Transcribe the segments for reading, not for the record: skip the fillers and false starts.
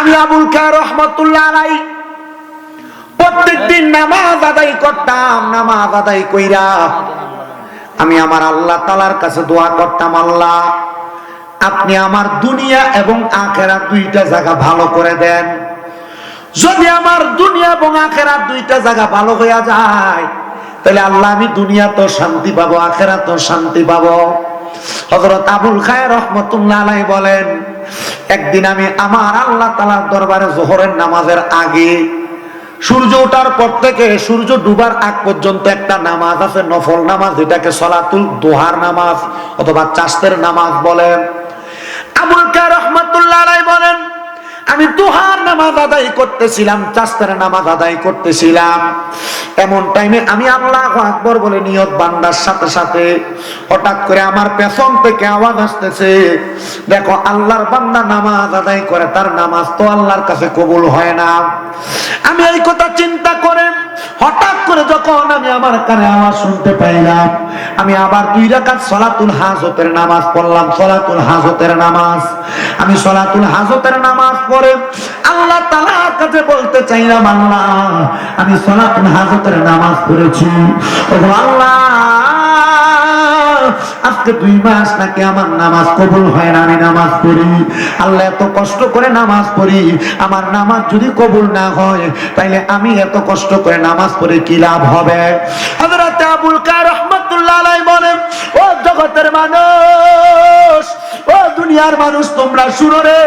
আমি আবুল খায়ের রহমতুল্লাহ আলাইহি প্রত্যেকদিন নামাজ আদায় করতাম। নামাজ আদায় কইরা আমি আমার আল্লাহ তাআলার কাছে দোয়া করতাম, আল্লাহ আপনি আমার দুনিয়া এবং আখিরাত দুইটা জায়গা ভালো করে দেন। যদি আমার দুনিয়া এবং আখিরাত দুইটা জায়গা ভালো হইয়া যায়, তাহলে আল্লাহ আমি দুনিয়া তো শান্তি পাবো, আখিরাত তো শান্তি পাবো। হযরত আবুল খায়ের রহমতুল্লাহ আলাইহি বলেন, একদিন আমি আমার আল্লাহ তাআলার দরবারে যোহরের নামাজের আগে সূর্য ওঠার পর থেকে সূর্য ডুবার আগ পর্যন্ত একটা নামাজ আছে, নফল নামাজ, যেটাকে সলাতুল দুহার নামাজ অথবা চাষতের নামাজ বলেন। আবুল খায়ের রহমতুল্লাহ আলাইহি বলেন, আমি দুহার নামাজ আদায় করতেছিলাম, চাষতের নামাজ আদায় করতেছিলাম। এমন টাইমে আমি আল্লাহু আকবার বলে নিয়ত বান্দার সাথে সাথে হঠাৎ করে আমার পেছন থেকে আওয়াজ আসতেছে, দেখো আল্লাহর বান্দা নামাজ আদায় করে, তার নামাজ তো আল্লাহর কাছে কবুল হয় না। আমি এই কথা চিন্তা করে হঠাৎ করে যখন আমি আমার কানে আওয়াজ শুনতে পাইলাম, আমি আবার 2 রাকাত সলাতুল হাজতের নামাজ পড়লাম। সলাতুল হাজতের নামাজ, আমি সলাতুল হাজতের নামাজ পড়ে আল্লাহ তাআলার কাছে বলতে চাইলাম, আল্লাহ আমি সলাতুল হাজতের নামাজ পড়েছি, ওগো আল্লাহ আজকে 2 মাস নাকি আমার নামাজ কবুল হয় না, আমি নামাজ পড়ি, আল্লাহ এত কষ্ট করে নামাজ পড়ি, আমার নামাজ যদি কবুল না হয় তাইলে আমি এত কষ্ট করে নামাজ পড়ে কি লাভ হবে? হযরত আবুল খায়ের রহমাতুল্লাহ আলাইহি বলেন, ও জগতের মানুষ, ও দুনিয়ার মানুষ, তোমরা শুনো রে,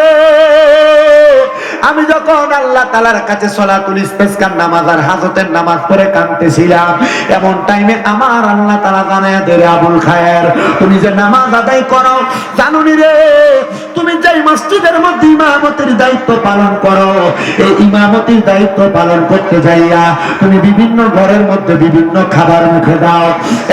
আমি যখন আল্লাহ তাআলার কাছে সলাতুল ইস্তিসকার নামাজ আর হাজতের নামাজ পড়ে কাঁদতেছিলাম, এমন টাইমে আমার আল্লাহ তাআলা জানায়া দেয়, আবুল খায়ের তুমি যে নামাজ আদায় করো, জানো নি রে, তুমি যে মসজিদের মধ্যে ইমামতির দায়িত্ব পালন করো, এই ইমামতির দায়িত্ব পালন করতে যাইয়া তুমি বিভিন্ন ঘরের মধ্যে বিভিন্ন খাবার মুখে দাও,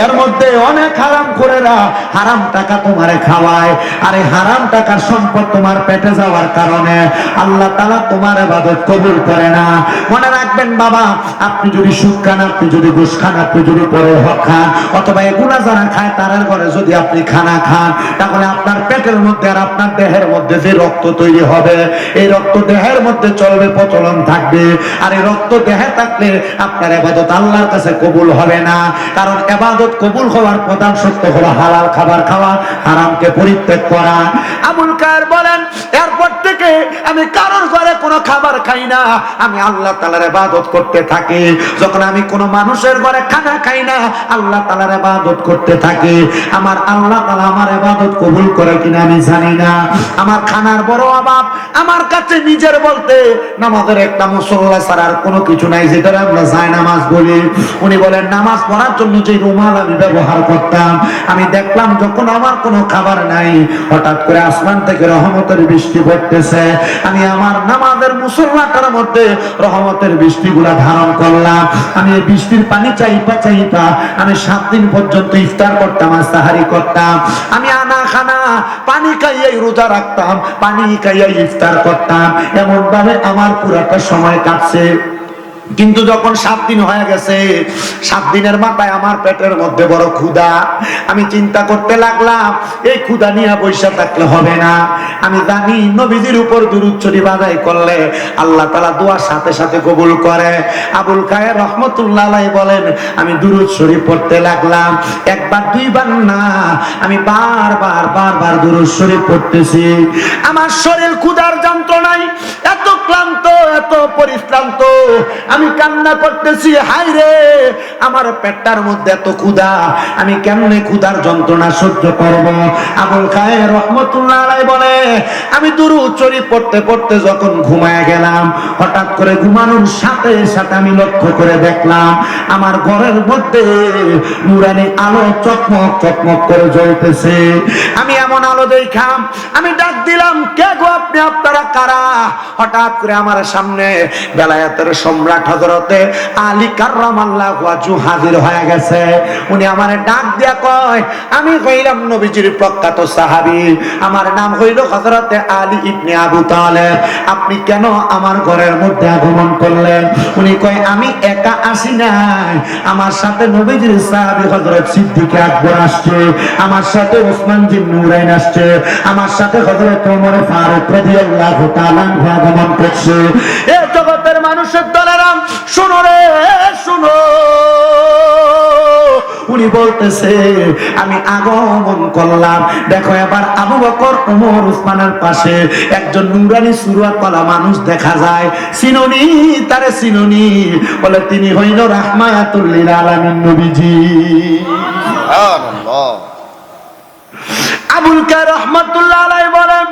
এর মধ্যে অনেক হারাম করেরা হারাম টাকা তোমারে খাওয়ায়, আর এই হারাম টাকার সম্পদ তোমার পেটে যাওয়ার কারণে আল্লাহ তাআলা তোমার ইবাদত কবুল করে না। মনে রাখবেন বাবা, আপনি যদি সুদ খান, আপনি যদি ঘুষ খান, আপনি যদি পরে হক খান, অথবা এগুলা যারা খায় তার ঘরে যদি আপনি খানা খান, তাহলে আপনার পেটের মধ্যে আর আপনার দেহের মধ্যে যে রক্ত তৈরি হবে, এই রক্ত দেহের মধ্যে চলবে, প্রচলন থাকবে, আর এই রক্ত দেহে থাকলে আপনার ইবাদত আল্লাহর কাছে কবুল হবে না। কারণ ইবাদত কবুল হওয়ার প্রধান শর্ত হলো হালাল খাবার খাওয়া, হারামকে পরিত্যাগ করা। আবুল খায়ের বলেন, এরপর থেকে আমি কারোর ঘরে কোনো খাবার খাই না, আমি আল্লাহ তাআলার ইবাদত করতে থাকি। যখন আমি কোনো মানুষের ঘরে খানা খাই না, আল্লাহ তাআলার ইবাদত করতে থাকি। আমার আল্লাহ তাআলা আমার ইবাদত কবুল করে কিনা আমি জানি না। আমার খানার বড় অভাব, আমার কাছে নিজের বলতে নামাজের একটা মুসল্লা ছাড়া আর কোনো কিছু নাই, যেটা আমরা জায়নামাজ বলি। উনি বলেন, নামাজ পড়ার জন্য যে রুমাল আমি ব্যবহার করতাম, আমি দেখলাম যখন আমার কোনো খাবার নাই, হঠাৎ করে আসমান থেকে রহমতের বৃষ্টি পড়তেছে, আমি আমার নামাজের মুসল্লাটার মধ্যে রহমতের বৃষ্টিগুলা ধারণ করলাম। আমি এই বৃষ্টির পানি চাইপা চাইপা আমি 7 দিন পর্যন্ত ইফতার করতাম আর সাহারি করতাম। আমি আনা খানা পানি খাইয়াই রোজা রাখতাম, পানি খাইয়াই ইফতার করতাম। এমন ভাবে আমার পুরাটা সময় কাটছে। কিন্তু যখন 7 দিন হয়ে গেছে, 7 দিনের মাথায় আমার পেটের মধ্যে বড় ক্ষুধা। আমি চিন্তা করতে লাগলাম, এই ক্ষুধা নিয়ে বসে থাকলে হবে না। আমি জানি নবীজির উপর দুরূদ শরীফ আদায় করলে আল্লাহ তাআলা দোয়ার সাথে সাথে কবুল করে। আবুল খায়ের রহমতুল্লাহ আলাইহি বলেন, আমি দুরূদ শরীফ পড়তে লাগলাম, একবার 2 বার না, আমি বারবার দুরূদ শরীফ পড়তেছি। আমার শরীর ক্ষুধার যন্ত্রণায় এত ক্লান্ত, এত পরিশ্রান্ত, আমি কান্না করতেছি, হায় রে আমার পেটটার মধ্যে এত ক্ষুধা, আমি কেমনে ক্ষুধার যন্ত্রণা সহ্য করব? আবুল খায়ের রহমতুল্লাহ আলাইহি বলে, আমি দুরূদ শরীফ পড়তে পড়তে যখন ঘুমায় গেলাম, হঠাৎ করে ঘুমানোর সাথে সাথে আমি লক্ষ্য করে দেখলাম আমার ঘরের মধ্যে নূরানি আলো চকমক চকমক করে জ্বলতেছে। আমি এমন আলো দেখাম, আমি ডাক দিলাম, কে গো আপনি, আপনারা কারা? হঠাৎ করে আমার সামনে বেলায়েতের সম্রাট হযরতে আলী কাররামাল্লাহু ওয়াজহু হাজির হয়ে গেছে। উনি আমারে ডাক দিয়া কয়, আমি হইলাম নবীজির প্রখ্যাত সাহাবী, আমার নাম হইল হযরতে আলী ইবনে আবু তালেব, আপনি কেন আমার ঘরের মধ্যে আগমন করলেন? উনি কয়, আমি একা আসি নাই, আমার সাথে নবীজির সাহাবী হযরত সিদ্দিক আকবর আসছে, আমার সাথে ওসমান জিন নুরাইন আসছে, আমার সাথে হযরত ওমর ফারুক রাদিয়াল্লাহু তাআলা আগমন করছে। এ জগতের মানুষের দলেরাম, শুনো রে শুনো, উনি বলতেছে আমি আগমন করলাম, দেখো এবার আবু বকর ওমর উসমানের পাশে একজন নুরানি সুরাতওয়ালা মানুষ দেখা যায়। চিনুনি তারে চিনুনি? বলে তিনি হইল রাহমাতুল লিল আলামিন নবীজি। সুবহানাল্লাহ। আবুল কায়র রাহমাতুল্লাহ আলাইহি বলেন,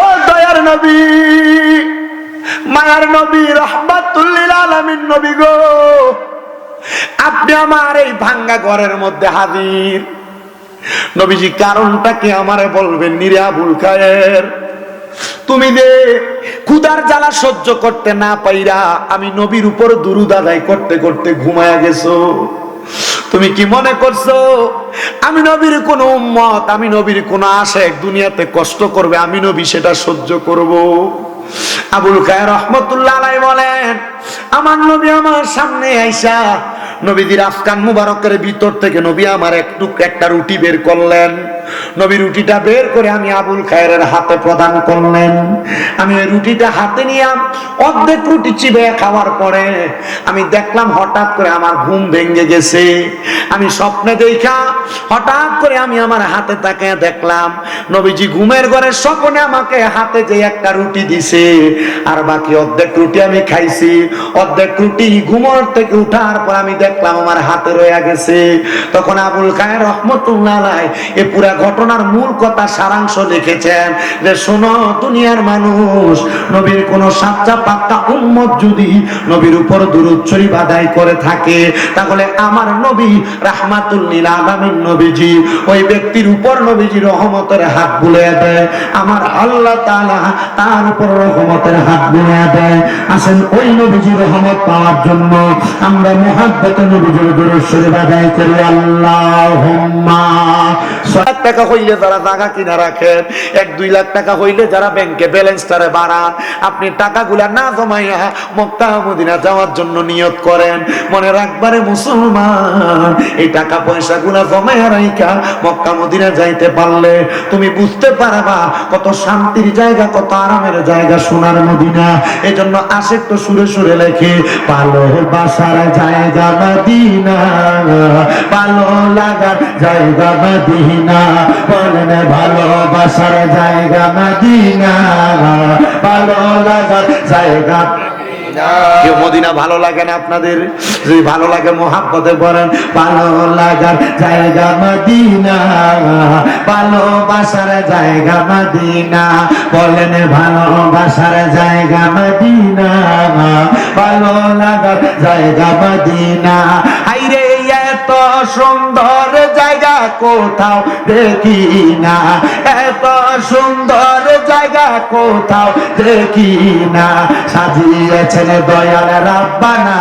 ও দয়ার নবী, মায়ার নবী, রাহমাতুল লিল আলামিন নবী গো, আপনি আমার এই ভাঙ্গা ঘরের মধ্যে হাজির। নবীজি কারণটা কি আমারে বলবেন? নিরে আবুল খায়ের, তুমি যে ক্ষুধার জ্বালা সহ্য করতে না পাইরা আমি নবীর উপর দুরূদ আদায় করতে করতে ঘুমায়া গেছো। তুমি কি মনে করছো আমি নবীর কোন উম্মত, আমি নবীর কোন আশিক দুনিয়াতে কষ্ট করবে, আমি নবী সেটা সহ্য করব? আবুল খায়ের রহমতুল্লাহ আলাইহি বলেন, আমার নবী আমার সামনে আইসা নবীজির আফকান মুবারকের ভিতর থেকে নবী আমার একটা রুটি বের করলেন। নবী রুটিটা বের করে আমি আবুল খায়েরের হাতে প্রদান করলেন। আমি ওই রুটিটা হাতে নিয়ে অর্ধেক রুটি চিবিয়ে খাওয়ার পরে আমি দেখলাম হঠাৎ করে আমার ঘুম ভেঙে গেছে। আমি স্বপ্নে দেখা হঠাৎ করে আমি আমার হাতে তাকিয়ে দেখলাম নবীজি ঘুমের ঘরে স্বপ্নে আমাকে হাতে যে একটা রুটি দিছে, আর বাকি অর্ধেক রুটি আমি খাইছি। অর্ধেক রুটি ঘুমর থেকে উঠার পর আমি দেখলাম আমার হাতে রয়ে গেছে। তখন আবুল খায়ের রহমতুল্লাহ আলাইহি এই পুরা ঘটনার মূল কথা সারাংশ লিখেছেন যে, শোনো দুনিয়ার মানুষ, নবীর কোন সাচ্চা পাক্কা উম্মত যদি নবীর উপর দুরূদ শরীফ আদায় করে থাকে, তাহলে আমার নবী রাহমাতুল লিল আলামিন নবীজি ওই ব্যক্তির উপর নবীজি রহমতের হাত বুলিয়ে দেয়, আমার আল্লাহ তাআলা তার উপর রহমতের হাত বুলিয়ে দেয়। আসেন ওই নবীজি রহমত পাওয়ার জন্য আমরা মুহাব্বতে নবীজির দুরূদ শরীফ আদায় করি। আল্লাহুম্মা টাকা হইলে যারা জায়গা কিনা রাখেন, 1-2 লাখ টাকা হইলে যারা ব্যাংকে ব্যালেন্সটারে বাড়ান, আপনি টাকাগুলা না জমাইয়া মক্কা মদিনা যাওয়ার জন্য নিয়ত করেন। মনে রাখবারে মুসলমান, এই টাকা পয়সা গুলা জমাইয়া রাইখা মক্কা মদিনা যাইতে পারলে তুমি বুঝতে পারবা কত শান্তির জায়গা, কত আরামের জায়গা সোনার মদিনা। এজন্য আশিক তো সুরে সুরে লেখে, ভালোবাসার জায়গা মদিনা, ভালো লাগার জায়গা মদিনা, বলেন ভালোবাসার জায়গা মদিনা, ভালো লাগার জায়গা। কেউ মদিনা ভালো লাগে না আপনাদের? যদি ভালো লাগে মোহাব্বতে বলেন ভালো লাগার জায়গা মদিনা, ভালোবাসার জায়গা মদিনা, বলেন ভালোবাসার জায়গা মদিনা, ভালো লাগার জায়গা মদিনা। হাইরে এত সুন্দর জায়গা কোথাও দেখি না, এত সুন্দর জায়গা কোথাও দেখি না, সাজিয়েছেন দয়াল রাব্বানা,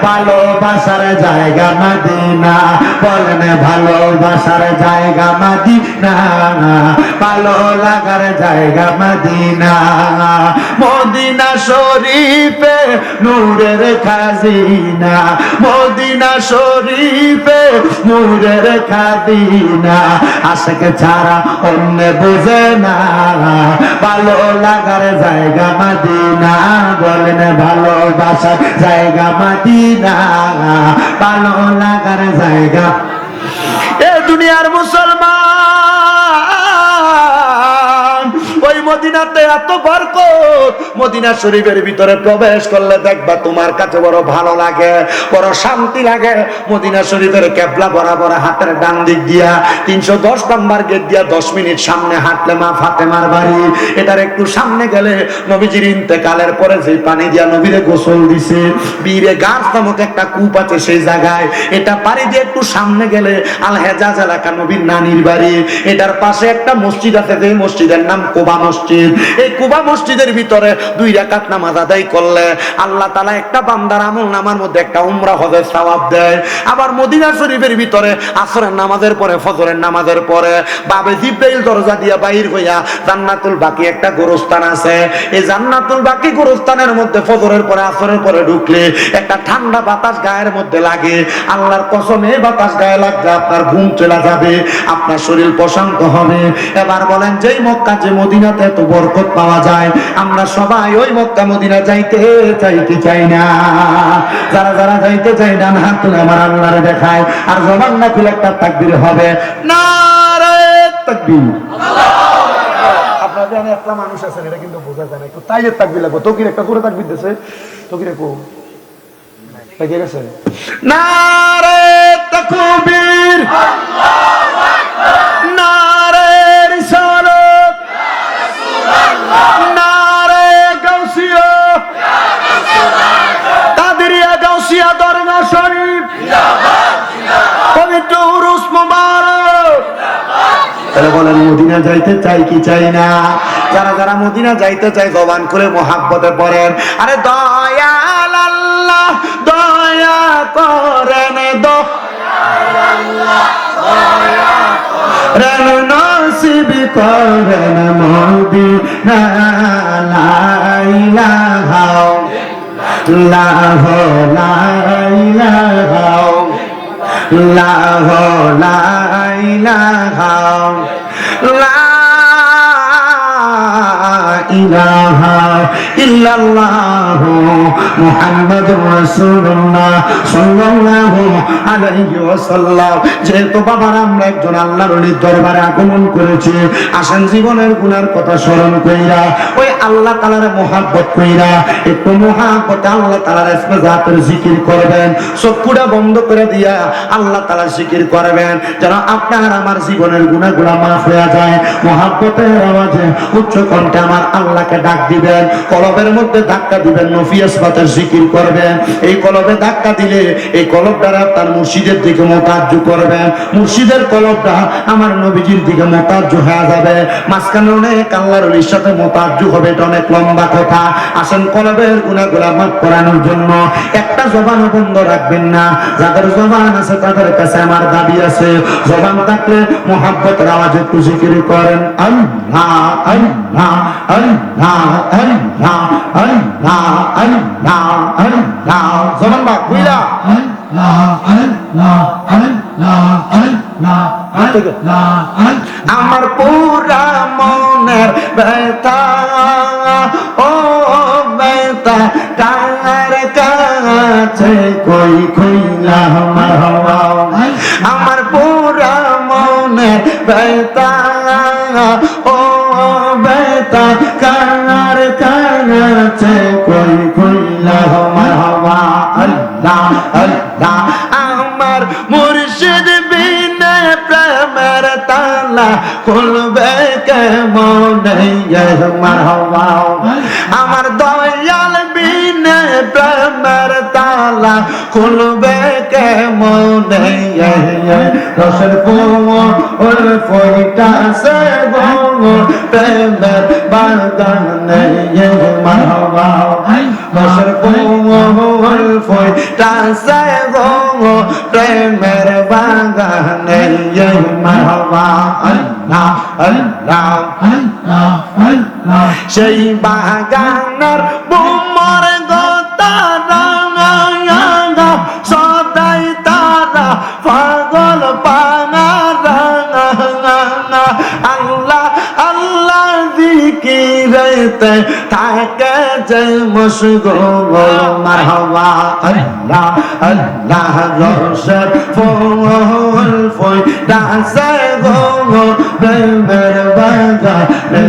ভালোবাসার জায়গা মদিনা, বলেন ভালোবাসার জায়গা মদিনা, ভালো লাগার জায়গা মদিনা। মদিনা শরীফে নূরের খাজিনা, মদিনা শরীফে নূরের খাজিনা, আশিক ছাড়া অন্য বুঝে না, ভালো লাগার জায়গা মদিনা, বলেন ভালোবাসার জায়গা মদিনা, ভালো লাগার জায়গা। এ দুনিয়ার মুসলমান, ওই মদিনাতে এত বরকত, মদিনা শরীফের ভিতরে প্রবেশ করলে দেখবা তোমার কাছে বড় ভালো লাগে, বড় শান্তি লাগে। মদিনা শরীফের কেবলা বরাবর হাতের ডান দিক দিয়া 310 নম্বর গেট দিয়া 10 মিনিট সামনে হাঁটলে মা ফাতেমার বাড়ি। এটার একটু সামনে গেলে নবীজির ইন্তেকালের পরে যে পানি দিয়া নবীরে গোসল দিছে, বীরে গাছ নামক একটা কূপ আছে সেই জায়গায়। এটা পানি দিয়ে একটু সামনে গেলে আল হেজাজ এলাকা নবীর নানির বাড়ি। এটার পাশে একটা মসজিদ আছে, যে মসজিদের নাম কোবা মসজিদ। এই কুবা মসজিদের ভিতরে 2 রাকাত নামাজ আদায় করলে আল্লাহ তাআলা একটা বান্দার আমল নামার মধ্যে একটা উমরা হজের সওয়াব দেয়। আবার মদিনা শরীফের ভিতরে আসরের নামাজের পরে ফজরের নামাজের পরে বাবে জিবরাইল দরজা দিয়া বাইর হইয়া জান্নাতুল বাকি একটা গোরস্থান আছে, এই জান্নাতুল বাকি গোরস্থানের মধ্যে ফজরের পরে আসরের পরে ঢুকলে একটা ঠান্ডা বাতাস গায়ের মধ্যে লাগে। আল্লাহর কসম, এই বাতাস গায়ে লাগলে আপনার ঘুম চলে যাবে, আপনার শরীর প্রশান্ত হবে। এবার বলেন, যেই মক্কা যে মদিনাতে এত বরকত পাওয়া যায়, আমরা সবাই ওই মক্কা মদিনা যাইতে চাই কি চাই না? যারা যারা যাইতে চাই না হাত তুলে আমার আল্লাহরে দেখায়, আর জবান না খুলে একটা তাকবীর হবে, নারে তাকবীর। আপনাদের একটা মানুষ আছেন, এটা কিন্তু বোঝা যায় না, একটু তাইলে তাকবীর লাগবে। তকির একটা করে তাকবীর দিছে, তকির একটু লেগে গেছে। নারে তাকবীর, আল্লাহু আকবার, নারে রিসালাত, ইয়া রাসূলুল্লাহ, নারে গাউসিয়া, ইয়া রাসূলুল্লাহ, কাদেরিয়া গাউসিয়া দরগা শরীফ, জিন্দাবাদ জিন্দাবাদ, পবিত্র উরুস মুবারক, জিন্দাবাদ। তাহলে বলেন, মদিনা যাইতে চাই কি চাই না? যারা যারা মদিনা যাইতে চাই জবান করে মুহাব্বতে পড়েন, আরে দয়াল আল্লাহ দয়া করেন, দয়াল আল্লাহ দয়া করেন, নসিব করেন মদিনা, লা ইলাহা ইল্লাল্লাহ, লা ইলাহা ইল্লাল্লাহ, লা ইলাহা ইলাহা ইল্লাল্লাহ মুহাম্মাদুর রাসূলুল্লাহ সাল্লাল্লাহু আলাইহি ওয়াসাল্লাম। যেহেতু বাবার আমরা একজন আল্লাহর ওলির দরবারে আগমন করেছি, আসেন জীবনের গুনার কথা স্মরণ কইরা ওই আল্লাহ তাআলার মুহাব্বত কইরা একটু মুহাব্বতে আল্লাহ তাআলার ইসমে জাতের জিকির করবেন। চক্ষুটা বন্ধ করে দিয়া আল্লাহ তাআলার জিকির করবেন, যেন আপনার আমার জীবনের গুনাহগুলো মাফ হয়ে যায়। মুহাব্বতের আওয়াজে উচ্চ কণ্ঠে আমার আল্লাহকে ডাক দিবেন, কলবের মধ্যে ধাক্কা দিবেন, নফি আসবাতের জিকির করবেন। এই কলবে ধাক্কা দিলে এই কলব দ্বারা তার মুর্শিদের দিকে মোতাজ্জু করবেন, মুর্শিদের কলবটা আমার নবীজির দিকে মোতাজ্জু হয়ে যাবে। মাঝখানে অনেক আল্লাহর ওলির সাথে মোতাজ্জু হবে, এটা অনেক লম্বা কথা। আসেন কলবের গুনাহগুলো মাফ করানোর জন্য একটা জবান বন্ধ রাখবেন না। যাদের জবান আছে তাদের কাছে আমার দাবি আছে, জবান থাকলে মুহাব্বতের আওয়াজে একটু জিকির করেন, আল্লাহ আল্লাহ আল্লাহ আল্লাহ আল্লাহ আল্লাহ আল্লাহ। জবান বাক বুইলা আল্লাহ আল্লাহ আল্লাহ আল্লাহ আল্লাহ। আমার পুরা মনের ব্যথা, ও ব্যথা কার কাছে কই কইলা আমার হওয়া, আমার পুরা মনের ব্যথা, ও ব্যথা কার কাছে কই কইলা আমার হওয়া, আল্লাহ আল্লাহ। আমার মুর্শিদ বিনে প্রেমের তালা খুলবে কেমনে আমার হওয়া, আমার দয়াল বিনে প্রেমের তালা খুলবে কেমনে, রসের ফুল ফইটা সে প্রেমের বাগানে আমার হওয়া, রসের ফুল ফইটা সে প্রেমের বাগানে আমার হওয়া, আল্লাহ আল্লাহ আল্লাহ আল্লাহ। সেই বাগানের বুমর গোতারা সদাই তারা পাগল পাঙারা, আল্লাহ আল্লাহ জিকিরেতে থাকে যে মশগুল মারহাবা, আল্লাহ আল্লাহ। রসের ফুল ফইটা সে প্রেমের বাগানে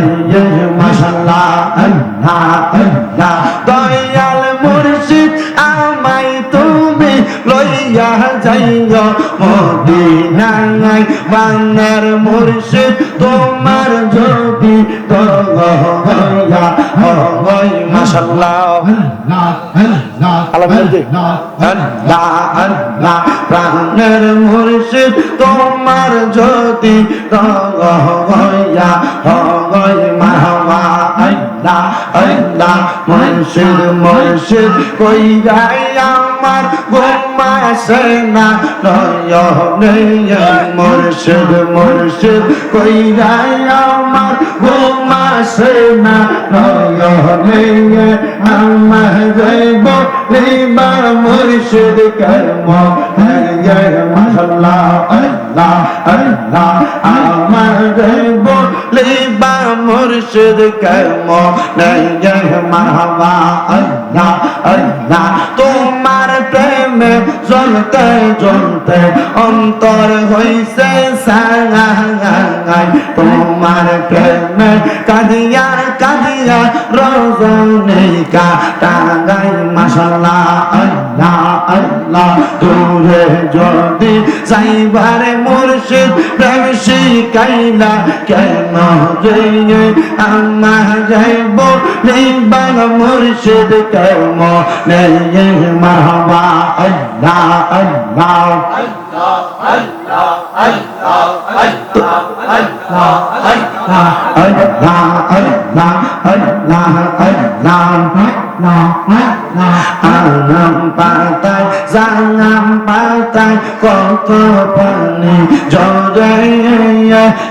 মাশাআল্লাহ, আল্লাহ আল্লাহ। দয়াল মুর্শিদ আমায় তুমি লইয়া যাইও মদিনায়, বাংলার মুর্শিদ তোমার যদি তো হইয়া মাশাআল্লাহ আল্লাহ প্রাণের মুর্শিদ তোমার যদি হইয়া হয় মাহবা আল্লাহ আল্লাহ মুর্শিদ মুর্শিদ কই যায় আমার ঘুমাসে না নয়নে মুর্শিদ মুর্শিদ কই যায় আমার ঘুমাসে না নয়নে আমার যাইব লিবা মুর্শিদ কর্ম মাশাআল্লাহ আল্লাহ আল্লাহ আমার যাইব লিবা মুর্শিদ কর্ম মারহাবা আল্লাহ আল্লাহ তোমার প্রেমে জ্বলতে জ্বলতে অন্তর হইছে সাঙ্গাই তোমার প্রেমে কাঁদিয়া কাঁদিয়া রজনীকা টাঙ্গাই মাশাআল্লাহ আল্লাহ আল্লাহ দূরে যদি যাইবারে মুর্শিদ প্রেম শিখাইলা কেন যে আমার যাইব লিবা মুর্শিদ কর্ম মারহাবা আল্লাহ আল্লাহ আল্লাহ আল্লাহ আল্লাহ আনাম পাতায় জানাম পাতায় কত পানি জড়ে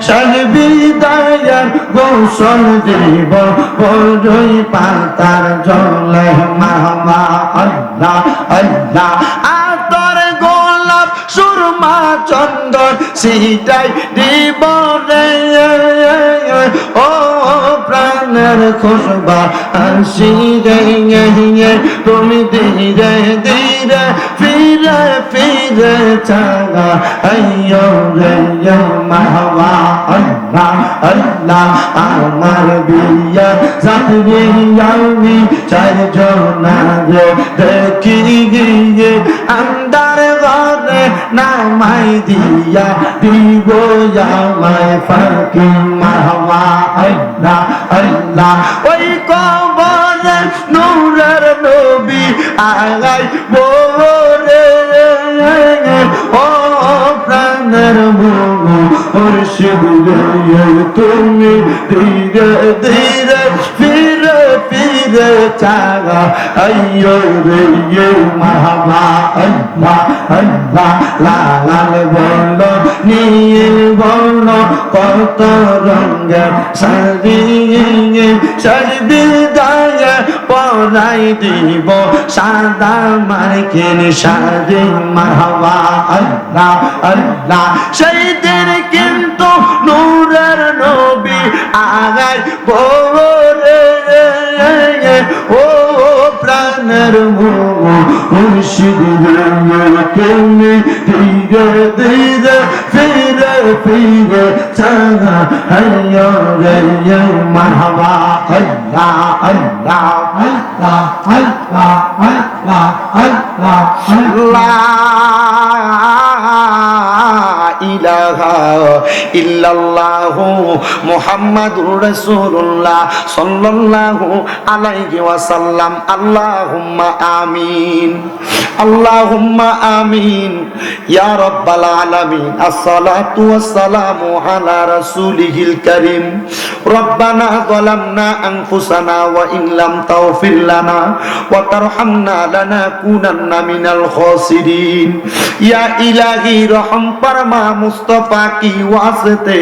সর্বিদায়ের গোসল দিব বড়ই পাতার জলে মারহাবা আল্লাহ আল্লাহ আতর গোলাপ সুরমা চন্দন সিটাই দিব রে ও প্রাণের খুশবা হাসি রে তুমি ধীরে ধীরে ফিরে ফিরে চাগা আইয়ো রে মারহাবা আল্লাহ আল্লাহ আমার বিয়া যাত্রী আমি চারজনা রে দেখি গিয়ে আন্দার ঘরে নামাই দিয়া দিব আমায় ফাঁকি মারহাবা আল্লাহ আল্লাহ ওই কবরে নূরের নবী আগাই বোরে ও প্রাণের মুর্শিদ তুমি ধীরে ধীরে ফিরে ফিরে চাগা আইয়ো রে মারহাবা আল্লাহ আল্লাহ লাল বল নীল বল কত রঙের শাড়ি সর্বিদায়ে পরাই দিব সাদা মার্কিন শাড়ি মারহাবা আল্লাহ আল্লাহ সেই দিন কিন্তু নূরের নবী আগাই বোরে ও প্রাণের মুর্শিদ তুমি ধীরে ধীরে ফিরে ফিরে চাগা আইয়ো রে মারহাবা আল্লাহ আল্লাহ আল্লাহ আল্লাহ আল্লাহ আল্লাহ ইলাহা ইল্লাল্লাহু মুহাম্মাদুর রাসূলুল্লাহ সাল্লাল্লাহু আলাইহি ওয়াসাল্লাম আল্লাহুম্মা আমিন আল্লাহুম্মা আমিন ইয়া রাব্বাল আলামিন আসসালাতু ওয়াসসালামু আলা রাসূলিহিল কারীম রব্বানা যালামনা আনফুসানা ওয়া ইন লাম তাগফির লানা ওয়া তারহামনা লানাকুনান্না মিনাল খাসিরিন ইয়া ইলাহি রহম ফরমা मुस्तफा की वास्ते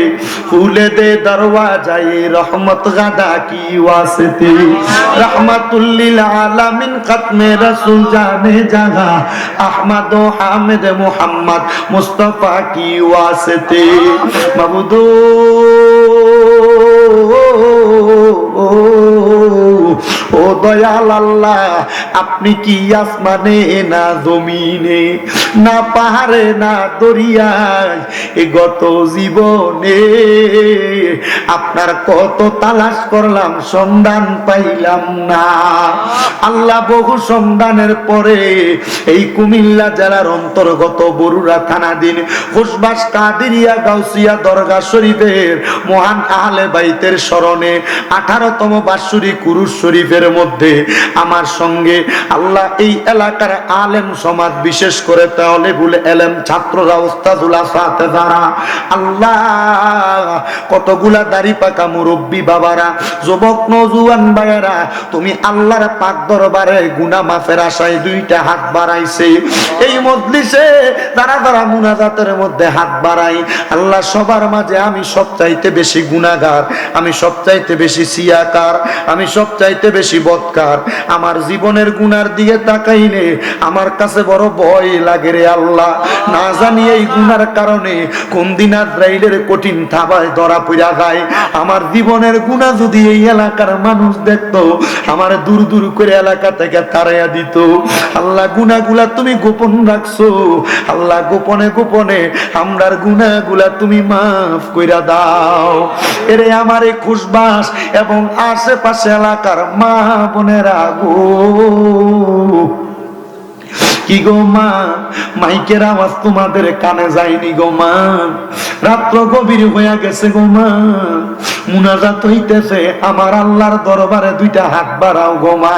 फूले दे दरवाजाए रहमत गदा की वास्ते रहमतुल लिल आलमीन खत्मे रसूल जाने जगह अहमद व हामिद मुहम्मद मुस्तफा की वास्ते मबूदो ओ দয়াল আল্লাহ, আপনি কি আসমানে না জমিনে, না পাহাড়ে না দরিয়ায়, এ গত জীবনে আপনার কত তালাশ করলাম, সন্ধান পাইলাম না। আল্লাহ বহু সন্ধানের পরে এই কুমিল্লা জেলার অন্তর্গত বরুড়া থানাধীন হুসবাস কাদিরিয়া গাউসিয়া দরগা শরীফের মহান আহলে বাইতের স্মরণে 18তম বাৎসরিক কুরুশ শরীফের মধ্যে আমার সঙ্গে আল্লাহ এই এলাকার আলেম সমাজ, বিশেষ করে তালেবুল এলেম ছাত্ররা, ওস্তাদুল আসাতেজারা, আল্লাহ কতগুলা দাড়ি পাকা মুরব্বী বাবারা, যুবক নওজোয়ান ভাইয়েরা, তুমি আল্লাহর পাক দরবারে গুনাহ মাফের আশায় দুইটা হাত বাড়াইছে। এই মজলিসে যারা যারা মুনাজাতের মধ্যে হাত বাড়াই, আল্লাহ সবার মাঝে আমি সবচাইতে বেশি গুনাহগার, আমি সবচাইতে বেশি সিয়াকার, আমি সবচাইতে বেশি বদকার। আমার জীবনের গুনার দিকে তাকাইলে আমার কাছে বড় ভয় লাগে রে আল্লাহ। না জানি এই গুনার কারণে কোন দিন আজরাইলের কঠিন থাবায় ধরা পড়া যায়। আমার জীবনের গুনাহ যদি এই এলাকার মানুষ দেখতো, আমার দূর দূর করে এলাকা থেকে তাড়াইয়া দিত। আল্লাহ গুনাহগুলা তুমি গোপন রাখছো, আল্লাহ গোপনে গোপনে আমরার গুনাহগুলা তুমি মাফ কইরা দাও। এরে আমার এই খুশবাস এবং আশেপাশে এলাকার মা বোনেরা গো, কি গো মা, মাইকের আওয়াজ তোমাদের কানে যায়নি গো মা, রাত্র গভীর হইয়া গেছে গো মা, মুনাজাত হইতেছে, আমার আল্লাহর দরবারে দুইটা হাত বাড়াও গো মা।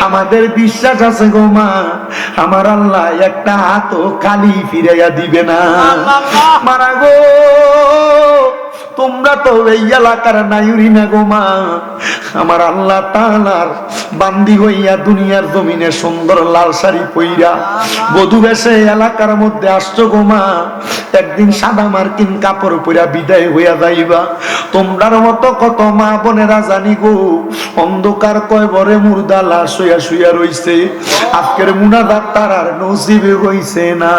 আমাদের বিশ্বাস আছে গো মা, আমার আল্লাহ একটা হাতও খালি ফিরাইয়া দিবে না। মারা গো, তোমরা তো এই এলাকার নাইউরি না গো মা, আমার আল্লাহ তাআলার বান্দি হইয়া দুনিয়ার জমিনে সুন্দর লাল শাড়ি পইরা বধূ বেশে এলাকার মধ্যে আসছো গো মা, একদিন সাদা মার্কিন কাপড় পইরা বিদায় হইয়া যাইবা। তোমরার মতো কত মা বোনেরা জানি গো অন্ধকার কয়বরে মুর্দা লাশ হইয়া শুইয়া রইছে, আজকের মুনাজাত তারার নসিবে হইছে না।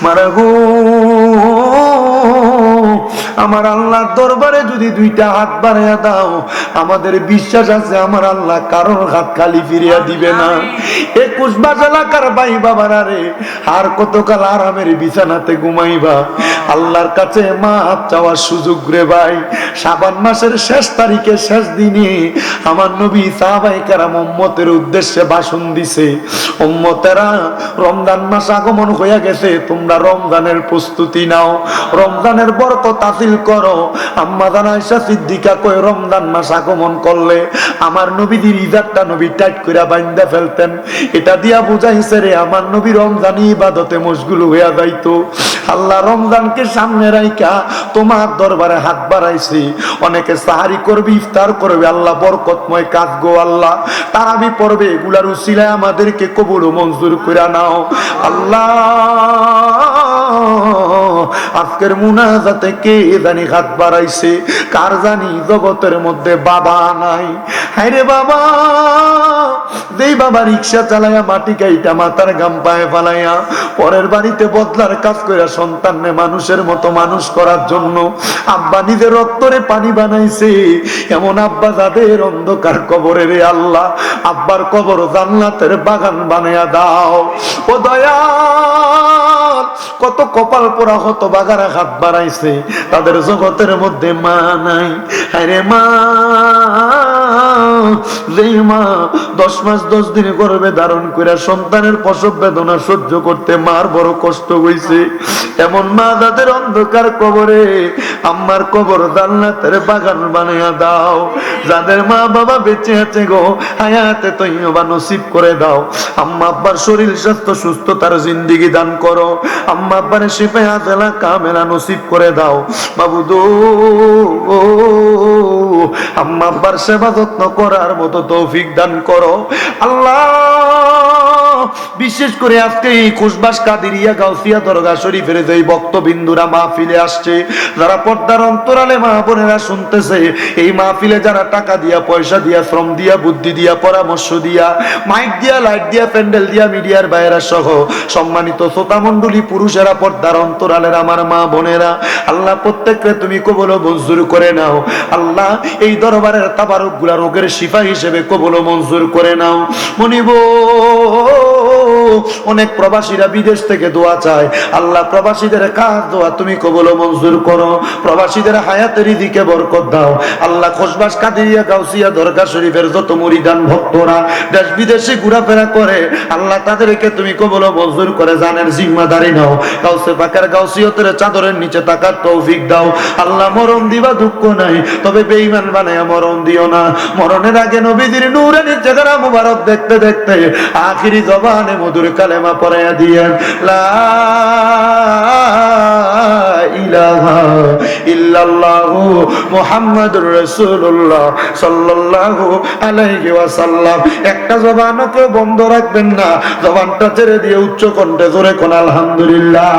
মারা গো, আমার আল্লাহর দরবারে যদি দুইটা হাত বাড়াইয়া দাও, আমাদের বিশ্বাস আছে আমার আল্লাহ কারোর হাত খালি ফিরিয়া দিবে না। 21 বাজ এলাকার ভাই বাবারা রে, আর কতকাল আরামের বিছানাতে ঘুমাইবা? আল্লাহর কাছে মাপ চাওয়ার সুযোগ রে ভাই। শাবান মাসের শেষ তারিখে শেষ দিনে আমার নবী সাহাবায়ে কেরাম উম্মতের উদ্দেশ্যে ভাষণ দিছে, উম্মতেরা রমজান মাস আগমন হইয়া গেছে, তোমরা রমজানের প্রস্তুতি নাও, রমজানের বরকত হাসিল করো। আম্মা জান আয়েশা সিদ্দিকা কয়, রমজান মাস আগমন করলে আমার নবীর ইজাতটা নবী টাইট কইরা বাইন্ধা ফেলতেন। এটা দিয়া বুঝাইছে রে আমার নবী রমজানি ইবাদতে মশগুল হইয়া যাইতো। আল্লাহ রমজানকে সামনে রাইখা তোমার দরবারে হাত বাড়াইছি। অনেকে সাহারি করবে, ইফতার করবে, আল্লাহ বরকতময় কাজ গো আল্লাহ, তারাবি পড়বে, এগুলার উসিলায় আমাদেরকে কবুল ও মঞ্জুর কইরা নাও আল্লাহ। আজকের মুনাজাতে কে জানি হাত বাড়াইছে, কার জানি জগতের মধ্যে বাবা নাই। হায়রে বাবা, যেই বাবা রিক্সা চালাইয়া মাটি কাইটা মাথার গাম পায়ে ফালাইয়া পরের বাড়িতে বদলার কাজ কইরা সন্তানকে মানুষের মতো মানুষ করার জন্য আব্বা নিজের রক্তরে পানি বানাইছে, এমন আব্বা যাদের অন্ধকার কবরে রে আল্লাহ, আব্বার কবর জান্নাতের বাগান বানাইয়া দাও ও দয়াল। কত কপাল পোড়া হত বাগারা হাত বাড়াইছে, তাদের জগতের মধ্যে মা নাই। আরে মা, যেই মা 10 মাস 10 দিন গর্ভে ধারণ করে সন্তানের প্রসব বেদনা সহ্য করতে মার বড় কষ্ট হইছে, এমন মা যাদের অন্ধকার কবরে আম্মার কবর জান্নাতের বাগান বানাইয়া দাও। যাদের মা বাবা বেঁচে আছে গো, হায়াতে তৈয়বা নসিব করে দাও। আম্মা আব্বার শরীর স্বাস্থ্য সুস্থতার জিন্দেগি দান করো, আম্মা আব্বার শিফায়ে আজলা কামেলা নসিব করে দাও বাবুদো। আম্মা আব্বার সেবা যত্ন করার মতো তৌফিক দান করো আল্লাহ। বিশেষ করে আজকে এই খুশবাস কাদিরিয়া গাউসিয়া দরগা শরীফের যে ভক্তবিন্দুরা মাহফিলে আসছে, যারা পর্দার অন্তরালে মা বোনেরা শুনতেছে, এই মাহফিলে যারা টাকা দিয়া, পয়সা দিয়া, শ্রম দিয়া, বুদ্ধি দিয়া, পরামর্শ দিয়া, মাইক দিয়া, লাইট দিয়া, প্যান্ডেল দিয়া, মিডিয়ার বাইরা সহ সম্মানিত শ্রোতা মণ্ডলী, পুরুষেরা, পর্দার অন্তরালের আমার মা বোনেরা, আল্লাহ প্রত্যেককে তুমি কবুল ও মঞ্জুর করে নাও। আল্লাহ এই দরবারের তাবারুক গুলা রোগের শিফা হিসেবে কবুল ও মঞ্জুর করে নাও। মনিব অনেক প্রবাসীরা বিদেশ থেকে দোয়া চায়, আল্লাহ প্রবাসীদের কাজ দোয়া তুমি কবুল ও মঞ্জুর করো। প্রবাসীদের হায়াতের দিকে বরকত দাও। আল্লাহ খুশবাস কাদিরিয়া গাউসিয়া দরগা শরীফের যত মুরিদান ভক্তরা দেশ বিদেশে ঘোরাফেরা করে, আল্লাহ তাদেরকে তুমি কবুল ও মঞ্জুর করে জানের জিম্মাদারি নাও। গাউসে পাকের গাউসিয়তের চাদরের নিচে থাকার তৌফিক দাও। আল্লাহ মরণ দিবা দুঃখ নাই, তবে বেঈমান বানায়া মরণ দিও না। মরণের আগে নবীদের নূরানি চেহারা মুবারক দেখতে দেখতে আখিরি জবানে মধুর কালেমা পড়ায়া দিয়েন, লা ইলাহা ইল্লাল্লাহু মুহাম্মাদুর রাসূলুল্লাহ সাল্লাল্লাহু আলাইহি ওয়াসাল্লাম। একটা জবানকে বন্ধ রাখবেন না, জবানটা ছেড়ে দিয়ে উচ্চ কণ্ঠে জোরে কোন আলহামদুলিল্লাহ।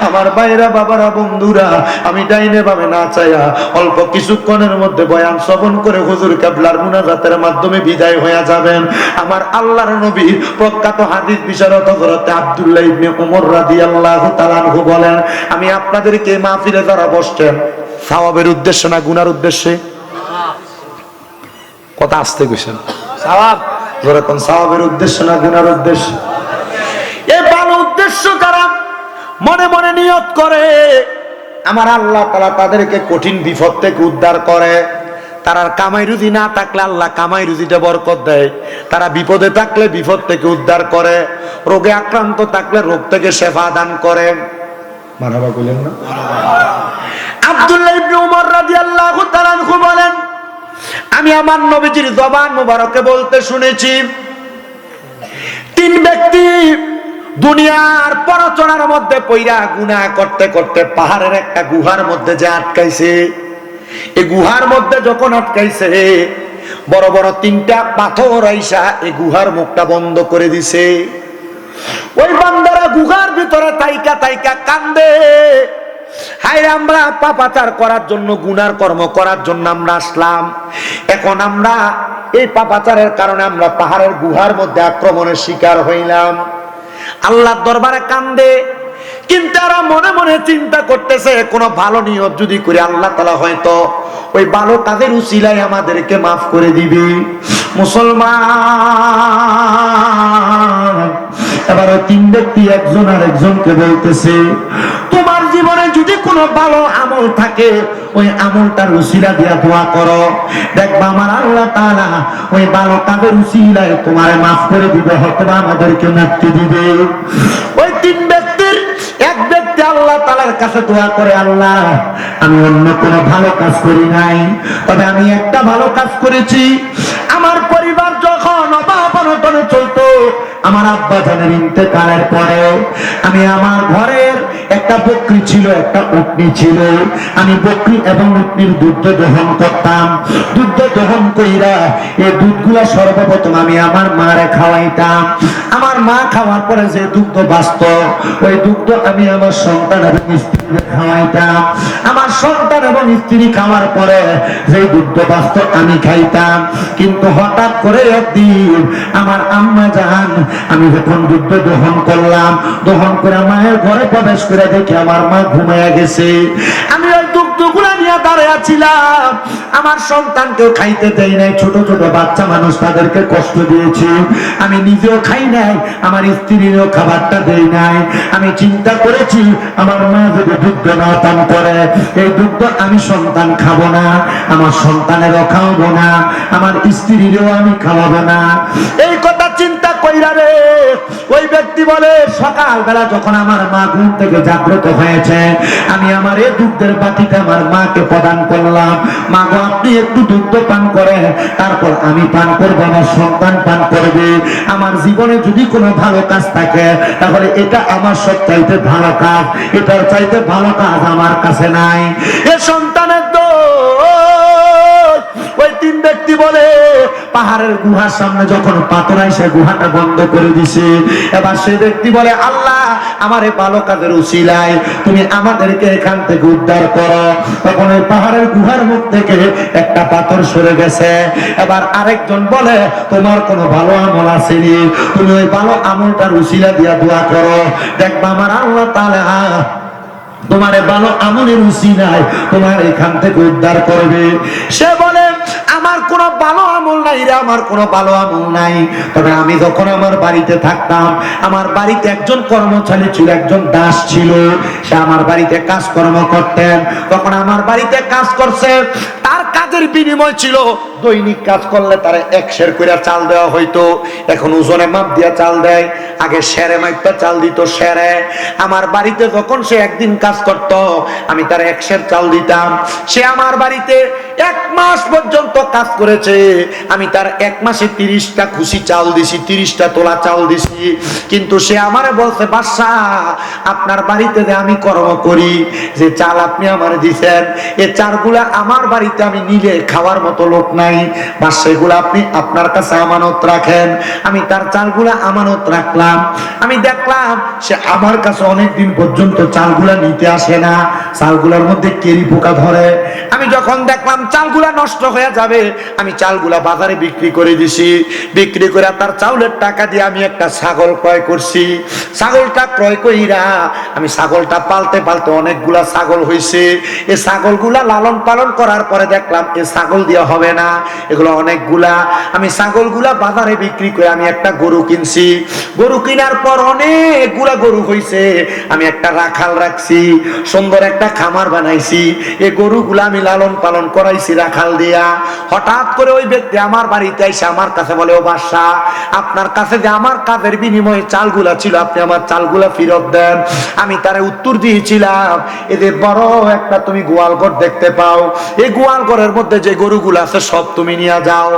আমার ভাইরা, বাবারা, বন্ধুরা, আমি ডাইনে বামে না চাইয়া অল্প কিছুক্ষণের মধ্যে বয়ান শ্রবণ করে হুজুর কেবলার মুনাজাতের মাধ্যমে বিদায় হয়ে যাবেন। আমার আল্লাহর নবী প্রখ্যাত হাদিস বিশারদ হযরত আব্দুল্লাহ ইবনে ওমর রাদিয়াল্লাহু তাআলা আনহু বলেন, আমি আপনাদেরকে মাহফিলে যারা বসছেন সওয়াবের উদ্দেশ্যে না গুনার উদ্দেশ্যে? কথা আসতে কইছেন, সওয়াব জোরে কোন, সওয়াবের উদ্দেশ্যে না গুনার উদ্দেশ্যে? এই ভালো উদ্দেশ্য যারা মনে মনে নিয়ত করে, আমার আল্লাহ তাআলা তাদেরকে কঠিন বিপদ থেকে উদ্ধার করে। তারা কামাই রুজি না থাকলে আল্লাহ কামাই রুজিটা বরকত দেয়। তারা বিপদে থাকলে বিপদ থেকে উদ্ধার করে। রোগে আক্রান্ত থাকলে রোগ থেকে শেফা দান করে। মারহাবা কইলেন না? আব্দুল্লাহ ইবনে ওমর রাদিয়াল্লাহু তাআলা আনহু বলেন, আমি আমার নবীজির জবান মুবারকে বলতে শুনেছি, তিন ব্যক্তি দুনিয়ার পরচনার মধ্যে পইরা গুনাহ করতে করতে পাহাড়ের একটা গুহার মধ্যে যে আটকাইছে। এই গুহার মধ্যে যখন আটকাইছে, বড় বড় তিনটা পাথর আইসা এই গুহার মুখটা বন্ধ করে দিছে। ওই বান্দারা গুহার ভিতরে তাইকা তাইকা কান্দে, হায় আমরা পাপাচার করার জন্য, গুনার কর্ম করার জন্য আমরা আসলাম, এখন আমরা এই পাপাচারের কারণে আমরা পাহাড়ের গুহার মধ্যে আক্রমণের শিকার হইলাম। আল্লাহর দরবারে কান্দে, কিন্তু তারা মনে মনে চিন্তা করতেছে কোন ভালো নিয়ত যদি করে আল্লাহ তাআলা হয়তো ওই ভালো কাজের উসিলায় আমাদেরকে মাফ করে দিবে। মুসলমান, এবার ওই তিন ব্যক্তি একজন আর একজনকে বলতেছে, তোমার জীবনে যদি কোনো ভালো আমল থাকে ওই আমলটার উসিলা দিয়া দোয়া করো, দেখবা আমার আল্লাহ তাআলা ওই ভালো কাজের উসিলায় তোমারে মাফ করে দিবে, হয়তো আমাদেরকে মুক্তি দিবে। ওই তিন ব্যক্তির এক ব্যক্তি আল্লাহ তাআলার কাছে দোয়া করে, আল্লাহ আমি অন্য কোনো ভালো কাজ করি নাই, তবে আমি একটা ভালো কাজ করেছি। আমার পরিবার যখন অভাব অনটনে চলতো, আমার আব্বা জানের ইন্তেকালের পরে আমি আমার ঘরের একটা বকরি ছিল, একটা উটনি ছিল, আমি বকরি এবং উটনির দুধ দহন করতাম। দুধ দহন কইরা এই দুধগুলা সর্বপ্রথম আমি আমার মারে খাওয়াইতাম। আমার মা খাওয়ার পরে যে দুধ বাঁচত, ওই দুধ আমি আমার সন্তান এবং স্ত্রীকে খাওয়াইতাম। আমার সন্তান এবং স্ত্রী খাওয়ার পরে যে দুধ বাঁচত আমি খাইতাম। কিন্তু হঠাৎ করে একদিন আমার আম্মা জান, আমি যখন দুধ দহন করলাম, দহন করে মায়ের ঘরে প্রবেশ করে দেখি আমার মা ঘুমায়া গেছে। আমি ওই দুধগুলা নিয়ে দাঁড়িয়ে ছিলাম, আমার সন্তানকেও খাইতে দেই নাই, ছোট ছোট বাচ্চা মানুষ, তাদেরকে কষ্ট দিয়েছি। আমি নিজেও খাই নাই, আমার স্ত্রীরও খাবারটা দেই নাই। আমি চিন্তা করেছি আমার মা যদি দুধ না পান করে, এই দুধ আমি সন্তান খাবো না, আমার সন্তানেরও খাওয়াবো না, আমার স্ত্রীরও আমি খাওয়াবো না। এই কথা চিন্তা কইরা রে ওই ব্যক্তি বলে, সকালবেলা যখন আমার মা ঘুম থেকে জাগ্রত হয়েছে, আমি আমার এই দুধের বাটিতে আমার মাকে প্রদান করলাম। মা গো, আপনি একটু দুধ পান করেন, তারপর আমি পান করবো, আমার সন্তান পান করবে। আমার জীবনে যদি কোনো ভালো কাজ থাকে, তাহলে এটা আমার সবচাইতে ভালো কাজ, এটার চাইতে ভালো কাজ আমার কাছে নাই। এ সন্তানের দোষ। ওই তিন ব্যক্তি বলে পাহাড়ের গুহার সামনে যখন পাথর আইসে গুহাটা বন্ধ করে দিছে, এবার সেই ব্যক্তি বলে আল্লাহ আমার এই ভালো কাজের উসিলায় তুমি আমাদেরকে এখান থেকে উদ্ধার করো। তখন ওই পাহাড়ের গুহার মুখ থেকে একটা পাথর সরে গেছে। এবার আরেকজন বলে তোমার কোনো ভালো আমল আসেনি, তুমি ওই ভালো আমলটার উসিলা দিয়া দোয়া করো, দেখবা আমার আল্লাহ তাআলা তোমার ভালো আমলের উসিলায় তোমার এখান থেকে উদ্ধার করবে। সে বলে আমার কোনো ভালো আমল নাই রে, আমার কোনো ভালো আমল নাই। তবে আমি যখন আমার বাড়িতে থাকতাম, আমার বাড়িতে একজন কর্মচারী ছিল, একজন দাস ছিল, সে আমার বাড়িতে কাজকর্ম করতেন। তখন আমার বাড়িতে কাজ করছে, তার কাজের বিনিময় ছিল দৈনিক কাজ করলে তার 1 সের করে চাল দেওয়া হইতো। এখন ওজনে মাপ দিয়া চাল দেয়, আগে সেরে মাইপা চাল দিত সেরে। আমার বাড়িতে যখন সে একদিন কাজ করত, আমি তার 1 সের চাল দিতাম। সে আমার বাড়িতে 1 মাস পর্যন্ত কাজ করেছে, আমি তার 1 মাসে 30টা খুশি চাল দিছি, 30টা তোলা চাল দিছি। কিন্তু সে আমারে বলছে বাদশা আপনার বাড়িতে যে আমি কর্ম করি, যে চাল আপনি আমার দিছেন, এই চালগুলা আমার বাড়িতে আমি নিলে খাওয়ার মতো লোক নাই, বা সেগুলো আপনি আপনার কাছে আমানত রাখেন। আমি তার চালগুলা আমানত রাখলাম। আমি দেখলাম সে আমার কাছে অনেকদিন পর্যন্ত চালগুলা নিতে আসে না, চালগুলার মধ্যে কেরি পোকা ধরে। আমি যখন দেখলাম চালগুলা নষ্ট হয়ে যাবে, আমি চালগুলা বাজারে বিক্রি করে দিছি। বিক্রি করে তার চাউলের টাকা দিয়ে আমি একটা ছাগল ক্রয় করছি। ছাগলটা ক্রয় কইরা আমি ছাগলটা পালতে পালতে অনেকগুলা ছাগল হইছে। এই ছাগলগুলা লালন পালন করার পরে দেখলাম এই ছাগল দিয়ে হবে না, এগুলো অনেকগুলা। আমি ছাগলগুলা বাজারে বিক্রি করে আমি একটা গরু কিনছি। গরু কেনার পর অনেকগুলা গরু হইছে, আমি একটা রাখাল রাখছি, সুন্দর একটা খামার বানাইছি। এই গরুগুলা আমি লালন পালন করাইছি রাখাল দিয়া। হঠাৎ করে ওই ব্যক্তি আমার বাড়িতে এসে আমার কাছে বলে ও বাদশা আপনার কাছে যে আমার কাজের বিনিময়ে চালগুলা ছিল, আপনি আমার চালগুলা ফেরত দেন। আমি তারে উত্তর দিয়েছিলাম এদের বড় একটা তুমি গোয়ালঘর দেখতে পাও, এই গোয়ালঘরের মধ্যে যে গরুগুলো আছে সব তুমি নিয়ে যাও।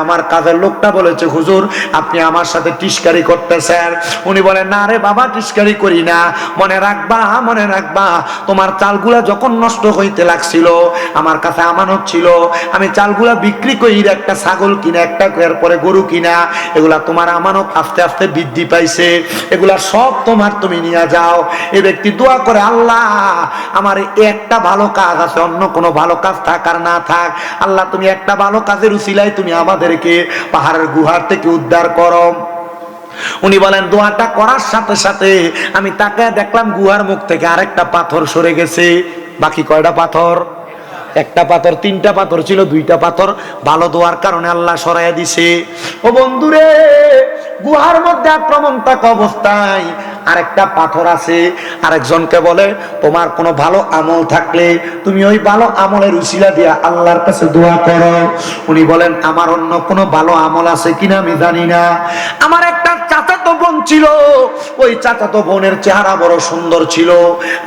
আমার কাজের লোকটা বলেছে হুজুর আপনি আমার সাথে টিস্কারি করতেছেন। উনি বলেন না রে বাবা টিস্কারি করি না, মনে রাখবা তোমার চালগুলা যখন নষ্ট হইতে লাগছিল আমার কাছে আমানত ছিল, আমি চালগুলা বিক্রি করি একটা ছাগল কিনা, একটা পরে গরু কিনা, এগুলা তোমার আমানত আস্তে আস্তে বৃদ্ধি পাইছে, এগুলা সব তোমার, তুমি নিয়ে যাও। এই ব্যক্তি দোয়া করে আল্লাহ আমার একটা ভালো কাজ আছে, অন্য কোনো ভালো কাজ থাক আর না থাক, আল্লাহ তুমি একটা ভালো কাজের উসিলায় তুমি আমাদেরকে পাহাড়ের গুহার থেকে উদ্ধার করো। উনি বলেন দোয়াটা করার সাথে সাথে আমি তাকে দেখলাম গুহার মুখ থেকে আরেকটা পাথর সরে গেছে। বাকি কয়টা পাথর? একটা পাথর, 3টা পাথর ছিল, 2টা পাথর ভালো দোয়ার কারণে আল্লাহ সরাইয়া দিছে। ও বন্ধুরে গুহার মধ্যে আক্রমণ থাকা অবস্থায় আরেকটা পাথর আছে। আরেকজনকে বলে তোমার কোনো ভালো আমল থাকলে তুমি ওই ভালো আমলের উসিলা দিয়া আল্লাহর কাছে দোয়া করো। উনি বলেন আমার অন্য কোনো ভালো আমল আছে কিনা আমি জানি না। আমার একটা চাচাতো বোন ছিল, ওই চাচাতো বোনের চেহারা বড় সুন্দর ছিল,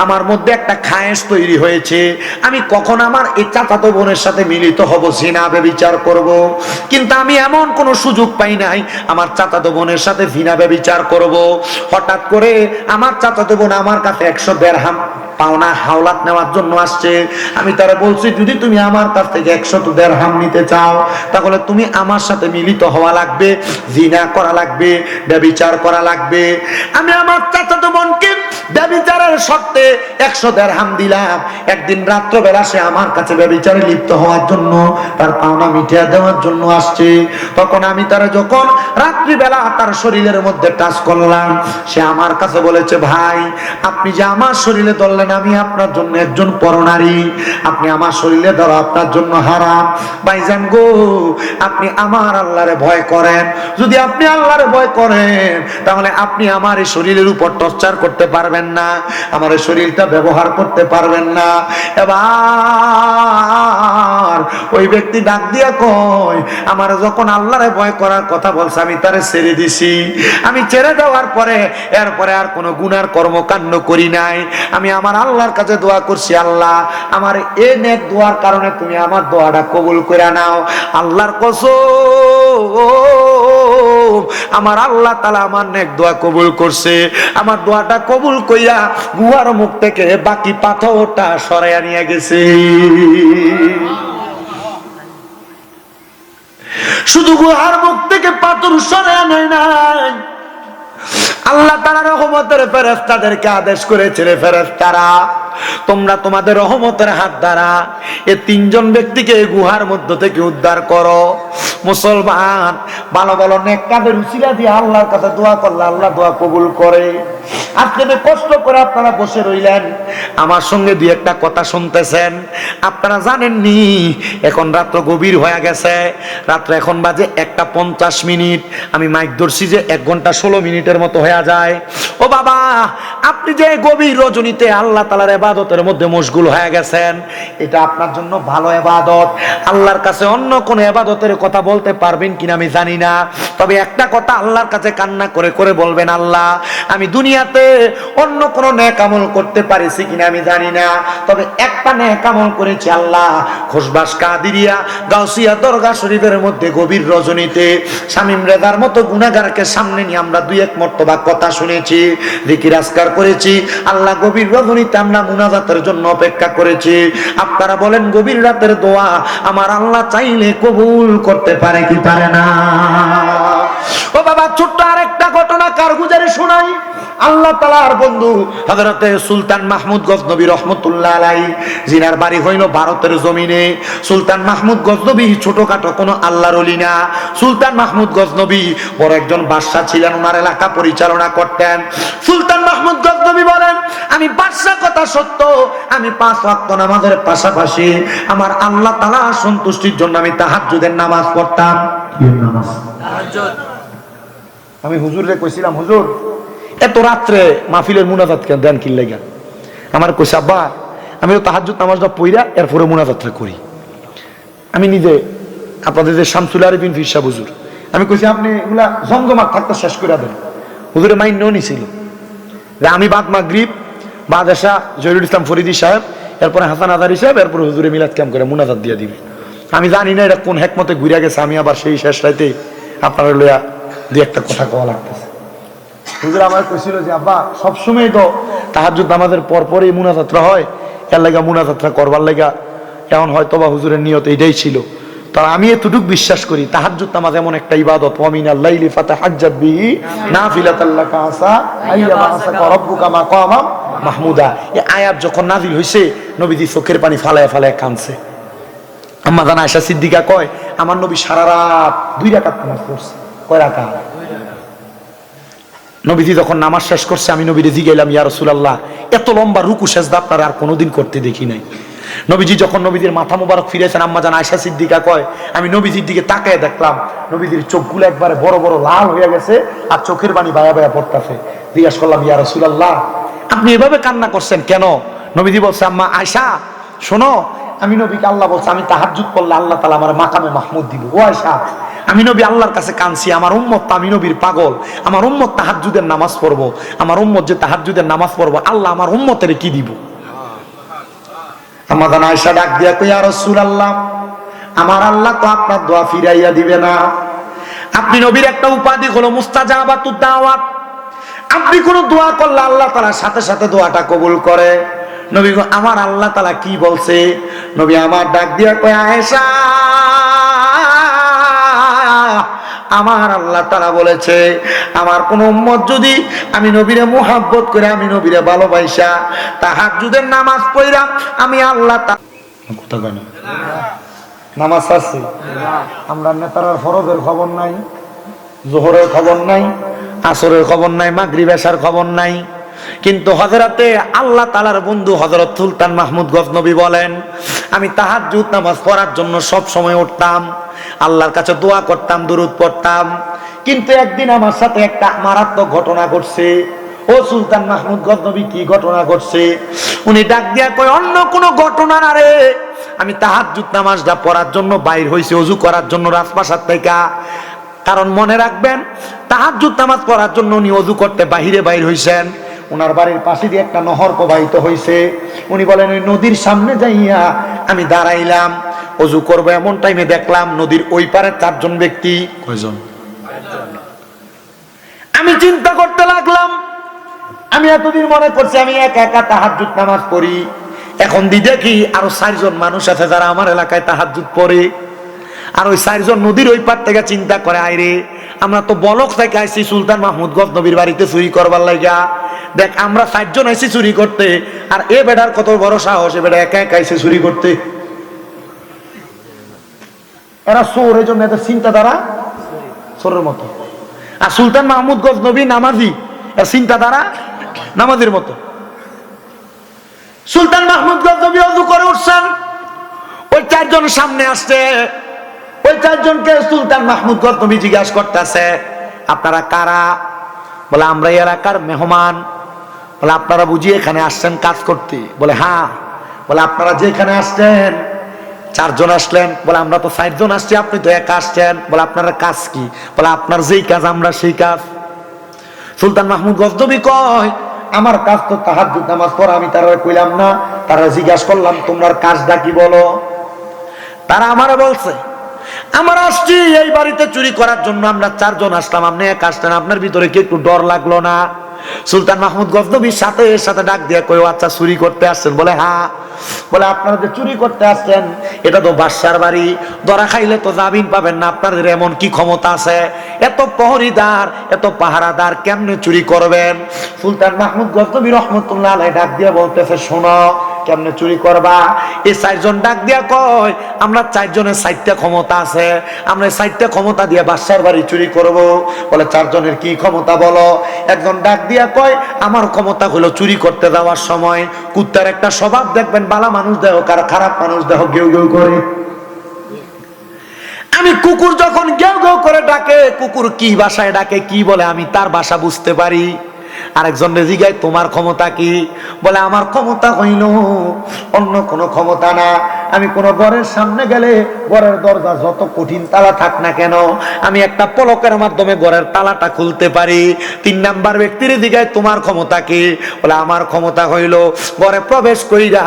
আমার মধ্যে একটা খায়েশ তৈরি হয়েছে আমি কখন আমার এই চাচাতো বোনের সাথে মিলিত হব, জিনা ব্যভিচার করব, কিন্তু আমি এমন কোনো সুযোগ পাই নাই আমার চাচাতো বোনের সাথে জিনা ব্যভিচার করব। হঠাৎ করে আমার চাচাতো বোন আমার কাছে 100 দিরহাম পাওনা হাওলাত নেওয়ার জন্য আসছে। আমি তারা বলছি যদি তুমি আমার কাছ থেকে 100 দিরহাম নিতে চাও তাহলে তুমি আমার সাথে মিলিত হওয়া লাগবে, জিনা করা লাগবে, ব্যভিচার করা লাগবে। আমি আমার চাচাতো বোনকে ব্যভিচারের শর্তে 100 দিরহাম দিলাম। একদিন রাত্রবেলা সে আমার কাছে ব্যভিচারে লিপ্ত হওয়ার জন্য, তার পাওনা মিটিয়ে দেওয়ার জন্য আসছে। তখন আমি তারা যখন রাত্রিবেলা তার শরীরের মধ্যে টাচ করলাম, সে আমার কাছে বলেছে ভাই আপনি যে আমার শরীরে ধরলেন আমি আপনার জন্য একজন পরনারী, আপনি আমার শরীরে ধরা আপনার জন্য হারাম। ভাইজান গো আপনি আমার আল্লাহরে ভয় করেন, যদি আপনি আল্লাহরে ভয় করেন তাহলে আপনি আমার এই শরীরের উপর টর্চার করতে পারবেন না, আমার এই শরীরটা ব্যবহার করতে পারবেন না। এবার ওই ব্যক্তি ডাক দিয়া কয় আমার যখন আল্লাহরে ভয় করার কথা বলছে আমি তারে ছেড়ে দিছি। আমি ছেড়ে দেওয়ার পরে এরপরে আর কোনো গুনার কর্মকাণ্ড করি নাই। আমি আমার আল্লাহর কাছে দোয়া করছি আল্লাহ আমার এই নেক দোয়ার কারণে তুমি আমার দোয়াটা কবুল করে নাও। আল্লাহর কসম আমার আল্লাহ তাআলা আমার নেক দোয়া কবুল করছে। আমার দোয়াটা কবুল কইরা গুহার মুখ থেকে বাকি পাথরটা সরাইয়া নিয়ে গেছে। শুধু গুহার মুখ থেকে পাথর সরে আনে নাই, আল্লাহ তাআলা রহমতের ফেরেশতাদেরকে আদেশ করেছিল, ফেরেশতারা তোমরা তোমাদের রহমতের হাত দ্বারা এই তিনজন ব্যক্তিকে গুহার মধ্য থেকে উদ্ধার করো। মুসলমান ভালো ভালো নেক কাজের উসিলা দিয়ে আল্লাহর কাছে দোয়া করলে আল্লাহ দোয়া কবুল করে। আজকে কষ্ট করে আপনারা বসে রইলেন, আমার সঙ্গে দুই একটা কথা শুনতেছেন। আপনারা জানেননি এখন রাত্র গভীর হয়ে গেছে, রাত্রে এখন বাজে 1:50। আমি মাইক ধরছি যে 1 ঘন্টা 16 মিনিটের মতো হয়ে যায়। ও বাবা, আপনি যে গভীর রজনীতে আল্লাহ তাআলার ইবাদতের মধ্যে মশগুল হয়ে গেছেন, এটা আপনার জন্য ভালো ইবাদত। আল্লাহর কাছে অন্য কোন ইবাদতের কথা বলতে পারবেন কিনা আমি জানি না, তবে একটা কথা আল্লাহর কাছে কান্না করে করে বলবেন, আল্লাহ আমি দুনিয়াতে অন্য কোন নেক আমল করতে পারিছি কিনা আমি জানি না, তবে একটা নেক আমল করেছি আল্লাহ। খোশবাস কাদিরিয়া গাউসিয়া দরগা শরীফের মধ্যে গভীর রজনীতে শামীম রেজার মতো গুনাহগারকে সামনে নিয়ে আমরা দুই এক মর্তবা কথা শুনেছি, জিকির আজকার করেছি। আল্লাহ গভীর রজনীতে আমরা মুনাজাতের জন্য অপেক্ষা করেছি। আপনারা বলেন গভীর রাতের দোয়া আমার আল্লাহ চাইলে কবুল করতে পারে কি পারে না? ও বাবা, ছোট্ট আরেকটা ঘটনা কারগুজারি শোনাই। আল্লাহ তাআলার বন্ধু হযরতে সুলতান মাহমুদ গজনবী রহমতুল্লাহ আলাইহি, জিনার বাড়ি হইল ভারতের জমিনে। সুলতান মাহমুদ গজনবী ছোটখাটো কোনো আল্লাহর ওলি না। সুলতান মাহমুদ গজনবী বড় একজন বাদশা ছিলেন, ওনার এলাকা পরিচালনা করতেন। সুলতান মাহমুদ গজনবী বলেন, আমি বাদশা কথা সত্য, আমি 5 ওয়াক্ত নামাজের পাশাপাশি আমার আল্লাহ তাআলা সন্তুষ্টির জন্য আমি তাহাজ্জুদের নামাজ পড়তাম। কি নামাজ? তাহাজ্জুদ। আমি হুজুরে কইছিলাম, হুজুর এত রাত্রে মাহফিলের মুনাজাত কেন দেন কি লাগা? আমার কইছে, আব্বা আমি তো তাহাজ্জুদ নামাজটা পড়া এরপরে মুনাজাতটা করি। আমি নিজে আপনাদের যে শামসুল আরিফিন ফির সাহেব হুজুর, আমি কইছি আপনি এগুলা জমজমাট থাকতে শেষ করে দেন। হুজুরে মাইন্যও নিছিল যে আমি বাদ মাগরিব বাদ এসা জহিরুল ইসলাম ফরিদি সাহেব, এরপরে হাসান আজারি সাহেব, এরপরে হুজুরে মিলাদ ক্যাম্প করে মুনাজাত দিয়ে দিবে। আমি জানি না এটা কোন হেকমতে ঘুরে গেছে, আমি আবার সেই শেষ রাইতে আপনারা লইয়া দুই একটা কথা কওয়া লাগতেছে। হুজুর আমার কইছিল যে আব্বা সবসময় তো তাহাজ্জুদ নামাজের পরপরই মুনাজাতরা হয়, এর লাগা মুনাজাতরা করবার লাগা এমন হয়তো বা হুজুরের নিয়ত এইটাই ছিল। তো আমি এতটুক বিশ্বাস করি তাহাজ্জুদ নামাজ এমন একটা ইবাদত, ওয়া মিনাল লাইলি ফাতাহাজ্জাদ বিহি নাফিলাতাল লাকা আসা আইয়াবাসাকা রাব্বুকা মাকামা মাহমুদা। এই আয়াত যখন নাযিল হইছে নবীজি চোখের পানি ফালায়া ফালায়া কাঁদছে। আম্মা জান আয়েশা সিদ্দিকা কয়, আমার নবী সারা রাত 2 রাকাত নামাজ পড়ছে। কয় রাকাত? নবীজি যখন নামাজ শেষ করছে আমি নবীরে জিগাইলাম, ইয়া রাসূলুল্লাহ এত লম্বা রুকু সেজদা আপনারা আর কোনোদিন করতে দেখি নাই। নবীজি যখন নবীজির মাথা মোবারক ফিরেছেন, আম্মা জান আয়েশা সিদ্দিকা কয়, আমি নবীজির দিকে তাকায় দেখলাম নবীজির চোখগুলো একবারে বড় বড় লাল হয়ে গেছে আর চোখের পানি বায়া বায়া পড়তেছে। জিজ্ঞাসা করলাম, ইয়া রাসূলুল্লাহ আপনি এভাবে কান্না করছেন কেন? নবীজি বলছে, আম্মা আয়েশা শোনো, আমি নবীকে আল্লাহ বলছে আমি তাহাজ্জুদ পড়লে আল্লাহ তাআলা আমার মাকামে মাহমুদ দিব। ও আয়েশা, আমি নবী আল্লাহর কাছে কাঁদছি, আমার উম্মত আমি নবীর পাগল, আমার উম্মত তাহাজ্জুদের নামাজ পড়বো, আমার উম্মত যে তাহাজ্জুদের নামাজ পড়বো আল্লাহ আমার উম্মতের কি দিব? আম্মা জান আয়েশা ডাক দিয়া কই, ইয়া রাসূলুল্লাহ আমার আল্লাহ তো আপনার দোয়া ফিরাইয়া দিবে না। আপনি নবীর একটা উপাধি হলো মুস্তাজাবাতুদ দাওয়াত। আপনি কোন দোয়া করলে আল্লাহ তাআলা সাথে সাথে দোয়াটা কবুল করে। নবী গো আমার আল্লাহ তাআলা কি বলছে? নবী আমার ডাক দিয়া কই, আয়েশা আমার আল্লাহ তাআলা বলেছে আমার কোন উম্মত যদি আমি নবীরে মুহাব্বত করে আমি নবীরে ভালোবাসা তাহাজ্জুদের নামাজ পড়া আমি আল্লাহ কথা কেন নামাজ আছে, আমরা নেতার ফরজের খবর নাই, জোহরের খবর নাই, আসরের খবর নাই, মাগরিব এশার খবর নাই, কিন্তু হযরতে আল্লাহ তাআলার বন্ধু হযরত সুলতান মাহমুদ গজনবী বলেন আমি তাহাজ্জুদ নামাজ পড়ার জন্য সব সময় উঠতাম, আল্লাহর কাছে দোয়া করতাম, দুরূদ পড়তাম। কিন্তু একদিন আমার সাথে একটা মারাত্মক ঘটনা ঘটছে। ও সুলতান মাহমুদ গজনবী কি ঘটনা ঘটছে? উনি ডাক দিয়া কয়, অন্য কোনো ঘটনা না রে, আমি তাহাজ্জুদ নামাজটা পড়ার জন্য বাইর হইছি ওযু করার জন্য রাজপ্রাসাদ থেকে। কারণ মনে রাখবেন তাহাজ্জুদ নামাজ পড়ার জন্য উনি ওযু করতে বাহিরে বাইর হইছেন। ওনার বাড়ির পাশে দিয়ে একটা নহর প্রবাহিত হয়েছে। উনি বলেন ওই নদীর সামনে যাইয়া আমি দাঁড়াইলাম, ওযু করবো, এমন টাইমে দেখলাম নদীর ওই পারে 4 জন ব্যক্তি। কয়জন? আমি চিন্তা করতে লাগলাম, আমি এতদিন মনে করছি আমি একা একা তাহাজ্জুদ নামাজ পড়ি, এখন দেখি আরো 4 জন মানুষ আছে যারা আমার এলাকায় তাহাজ্জুদ পড়ে। আর ওই 4 জন নদীর ওই পার থেকে চিন্তা করে, আইরে আমরা তো বলক থেকে আইছি সুলতান মাহমুদ গজনবীর বাড়িতে চুরি করবার লাগা, দেখ আমরা 4 জন আইছি চুরি করতে, আর এ বেটার কত বড় সাহস, এ বেটা একা একা আইছে চুরি করতে। এরা চোর, এই জন্য এদের চিন্তাধারা চোরের মতো। আর সুলতান মাহমুদ গজনবী নামাজি, এর চিন্তাধারা নামাজের মতো। সুলতান মাহমুদ গজনবী ওযু করে উঠছেন, ওই 4 জন সামনে আসছে। ওই 4 জনকে সুলতান মাহমুদ গজনবী জিজ্ঞাসা করতেছে, আপনারা কারা? বলে আমরা এই এলাকার মেহমান। বলে আপনারা বুঝি এখানে আসছেন কাজ করতে? বলে হ্যাঁ। বলে আপনারা যে এখানে আসছেন 4 জন আসলেন। বলে আমরা তো 4 জন আসছি, আপনি তো একা আসছেন। বলে আপনার কাজ কি? বলে আপনার যেই কাজ আমরা সেই কাজ। সুলতান মাহমুদ গজনবী কয়, আমার কাজ তো তাহাজ্জুদ নামাজ পড়া। আমি তারা কইলাম না, তারা জিজ্ঞাসা করলাম তোমার কাজটা কি বলো। তারা আমারে বলছে, আমরা আসছি এই বাড়িতে চুরি করার জন্য, আমরা 4 জন আসলাম, আপনি এক আসলেন, আপনার ভিতরে কি একটু ডর লাগলো না? সুলতান মাহমুদ গজনবীর সাথে ডাক দিয়ে কই, আচ্ছা চুরি করতে আসছেন? বলে হ্যাঁ। বলে আপনারা যে চুরি করতে আসছেন, এটা তো বাদশার বাড়ি, ধরা খাইলে তো জামিন পাবেন না, আপনাদের এমন কি ক্ষমতা আছে? এত প্রহরীদার, এত পাহারাদার, কেমনে চুরি করবেন? সুলতান মাহমুদ গজনবী রহমতুল্লাহ আলাইহি ডাক দিয়ে বলতেছে, শোনো কেমনে চুরি করবা। এই 4 জন ডাক দিয়া কয়, আমরা 4 জনের 4টা ক্ষমতা আছে, আমরা 4টা ক্ষমতা দিয়ে বাদশার বাড়ি চুরি করব। বলে 4 জনের কি ক্ষমতা বলো? একজন ডাক দিয়া কয়, আমার ক্ষমতা হলো চুরি করতে যাওয়ার সময় কুত্তার একটা স্বভাব দেখবেন, বালা মানুষ দেহ কার খারাপ মানুষ দেহ গেউ গেউ করে। আমি কুকুর যখন গেউ গেউ করে ডাকে, কুকুর কি ভাষায় ডাকে, কি বলে, আমি তার ভাষা বুঝতে পারি। আরেকজন জিগায় তোমার ক্ষমতা কি? বলে আমার ক্ষমতা হইল অন্য কোনো ক্ষমতা না, আমি কোন ঘরের সামনে গেলে ঘরের দরজা যত কঠিন তালা থাক না কেন, আমি একটা পলকের মাধ্যমে ঘরের তালাটা খুলতে পারি। 3 নাম্বার ব্যক্তির জিগায় তোমার ক্ষমতা কি? বলে আমার ক্ষমতা হইল ঘরে প্রবেশ কইরা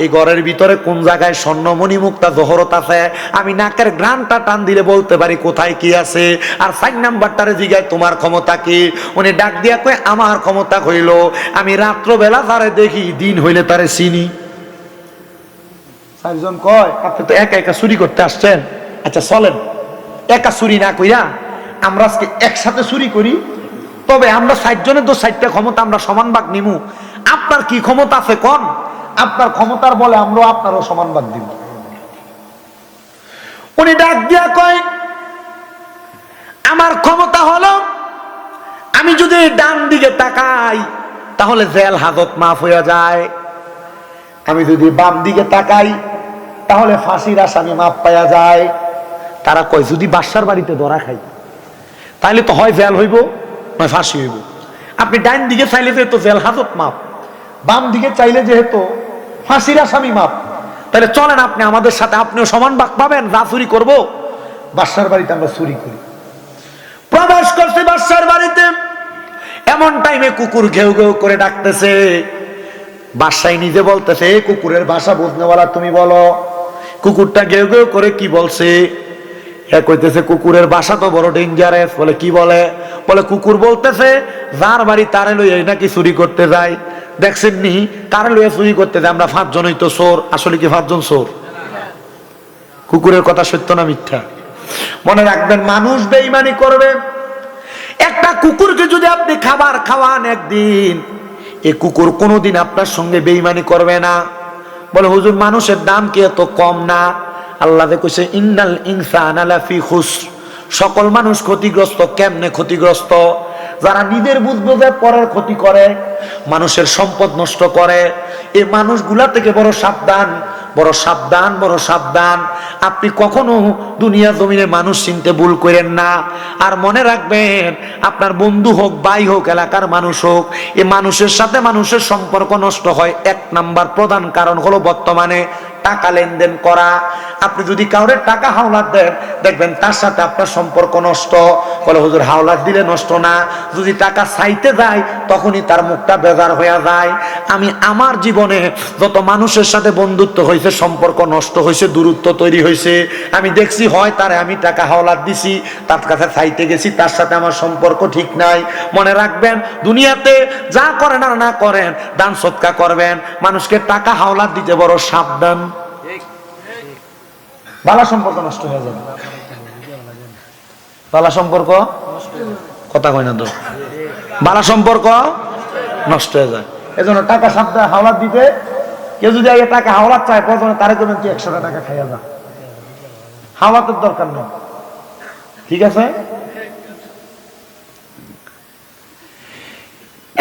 এই ঘরের ভিতরে কোন জায়গায় স্বর্ণমণি মুক্তা জহরত আছে, আমি নাকের ঘ্রাণটা টান দিলে বলতে পারি কোথায় কি আছে। আর 4 নাম্বারটারে জিগায় তোমার ক্ষমতা কি? উনি ডাক দিয়া কয়, আমার ক্ষমতা হইল আমি রাত্রবেলা তারে দেখি, দিন হইলে তারে চিনি। 4 জন কয়, আপনি তো একা একা চুরি করতে আসছেন, আচ্ছা চলেন একা চুরি না কইরা আমরা আজকে একসাথে চুরি করি, তবে আমরা 4 জনের তো 4টা ক্ষমতা, আমরা সমান ভাগ নিমু। আপনার কি ক্ষমতা আছে কোন? আপনার ক্ষমতার বলে আমরা আপনারও সমান ভাগ দিব। উনি ডাক দিয়া কয়, আমার ক্ষমতা হলো আমি যদি ডান দিকে তাকাই তাহলে জেল হাজত মাফ হয়ে যায়, আমি যদি বাম দিকে তাকাই তাহলে ফাঁসির আসামি মাফ পাওয়া যায়। তারা কয় যদি বাদশার বাড়িতে ধরা খাই তাহলে তো হয় জেল হইব নয় ফাঁসি হইব। আপনি ডাইন দিকে চাইলে যেহেতু জেল হাজত মাফ, বাম দিকে চাইলে যেহেতু ফাঁসির আসামি মাফ, তাহলে চলেন আপনি আমাদের সাথে, আপনিও সমান ভাগ পাবেন, যা চুরি করবো বাদশার বাড়িতে আমরা চুরি করি। প্রবেশ করছে বাদশার বাড়িতে, এমন টাইমে কুকুর ঘেউ ঘেউ করে ডাকতেছে। বাদশাহ নিজে বলতেছে, কুকুরের ভাষা বুঝনেওয়ালা তুমি বলো। কুকুরটা ঘেউ ঘেউ করে কি বলছে? কইতেছে কুকুরের ভাষা তো বড় ডেঞ্জারাস। বলে কি বলে? বলে কুকুর বলতেছে যার বাড়ি তারে লইয়া নাকি চুরি করতে যায়। দেখছেন নি কারে লইয়া চুরি করতে যায়? আমরা 5 জনই তো চোর। আসলে কি 5 জন চোর? কুকুরের কথা সত্য না মিথ্যা? মনে রাখবেন, মানুষ বেঈমানি করবে। একটা কুকুরকে যদি আপনি খাবার খাওয়ান একদিন, এই কুকুর কোনোদিন আপনার সঙ্গে বেঈমানি করবে না। বলে হুজুর মানুষের দাম কি এত কম না? আল্লাহ কইছে ইন্নাল ইনসানা লাফি খুসর, সকল মানুষ ক্ষতিগ্রস্ত। কেমনে ক্ষতিগ্রস্ত? যারা নিজের বুঝবে পরের ক্ষতি করে, মানুষের সম্পদ নষ্ট করে, এই মানুষগুলা থেকে বড় সাবধান, বড় সাবধান, বড় সাবধান। আপনি কখনো দুনিয়া জমিনে মানুষ চিনতে ভুল করেন না। আর মনে রাখবেন, আপনার বন্ধু হোক, ভাই হোক, এলাকার মানুষ হোক, এই মানুষের সাথে মানুষের সম্পর্ক নষ্ট হয় 1 নাম্বার প্রধান কারণ হলো বর্তমানে টাকা লেনদেন করা। আপনি যদি কাউরে টাকা হাওলাত দেন, দেখবেন তার সাথে আপনার সম্পর্ক নষ্ট। বলে হুজুর হাওলাত দিলে নষ্ট না, যদি টাকা চাইতে যায় তখনই তার মুখটা বেজার হয়ে যায়। আমি আমার জীবনে যত মানুষের সাথে বন্ধুত্ব হয়েছে, সম্পর্ক নষ্ট হয়েছে, দূরত্ব তৈরি হয়েছে, আমি দেখছি হয় তারে আমি টাকা হাওলাত দিছি, তার কাছে চাইতে গেছি, তার সাথে আমার সম্পর্ক ঠিক নাই। মনে রাখবেন, দুনিয়াতে যা করেন আর না করেন, দান সদকা করবেন, মানুষকে টাকা হাওলাত দিতে বড় সাবধান। বালা সম্পর্ক নষ্ট হয়ে যাবে। বালা সম্পর্ক কথা কয় না তো, বালা সম্পর্ক নষ্ট হয়ে যায়। এজন্য টাকা সাবধানে হাওলাত দিতে, কেউ যদি আগে টাকা হাওলাত চায় প্রথমে তারে করবেন তুই 100 টাকা খাইয়া যা, হাওলাতের দরকার নেই। ঠিক আছে,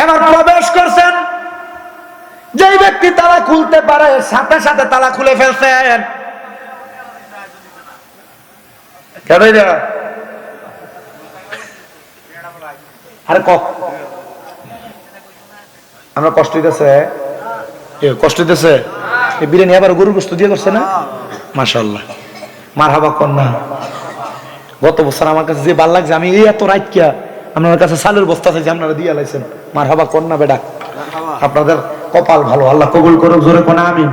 এবার প্রবেশ করছেন, যেই ব্যক্তি তালা খুলতে পারে সাথে সাথে তালা খুলে ফেলছেন। আরে আমরা কষ্ট হইতেছে, কষ্ট হইতেছে। বিরিয়ানি আবার গরুর গোশত দিয়ে করছে না, মাশাআল্লাহ, মারহাবা কন্যা। গত বছর আমার কাছে যে ভাল লাগছে, আমি এই এত রাত কিয়া আপনার কাছে চালের বস্তা চাইছি, আপনারা দিয়ে লাইছেন। মারহাবা কন্যা বেডা, আপনাদের কপাল ভালো, আল্লাহ কবুল করুক। জোরে কোন আমিন।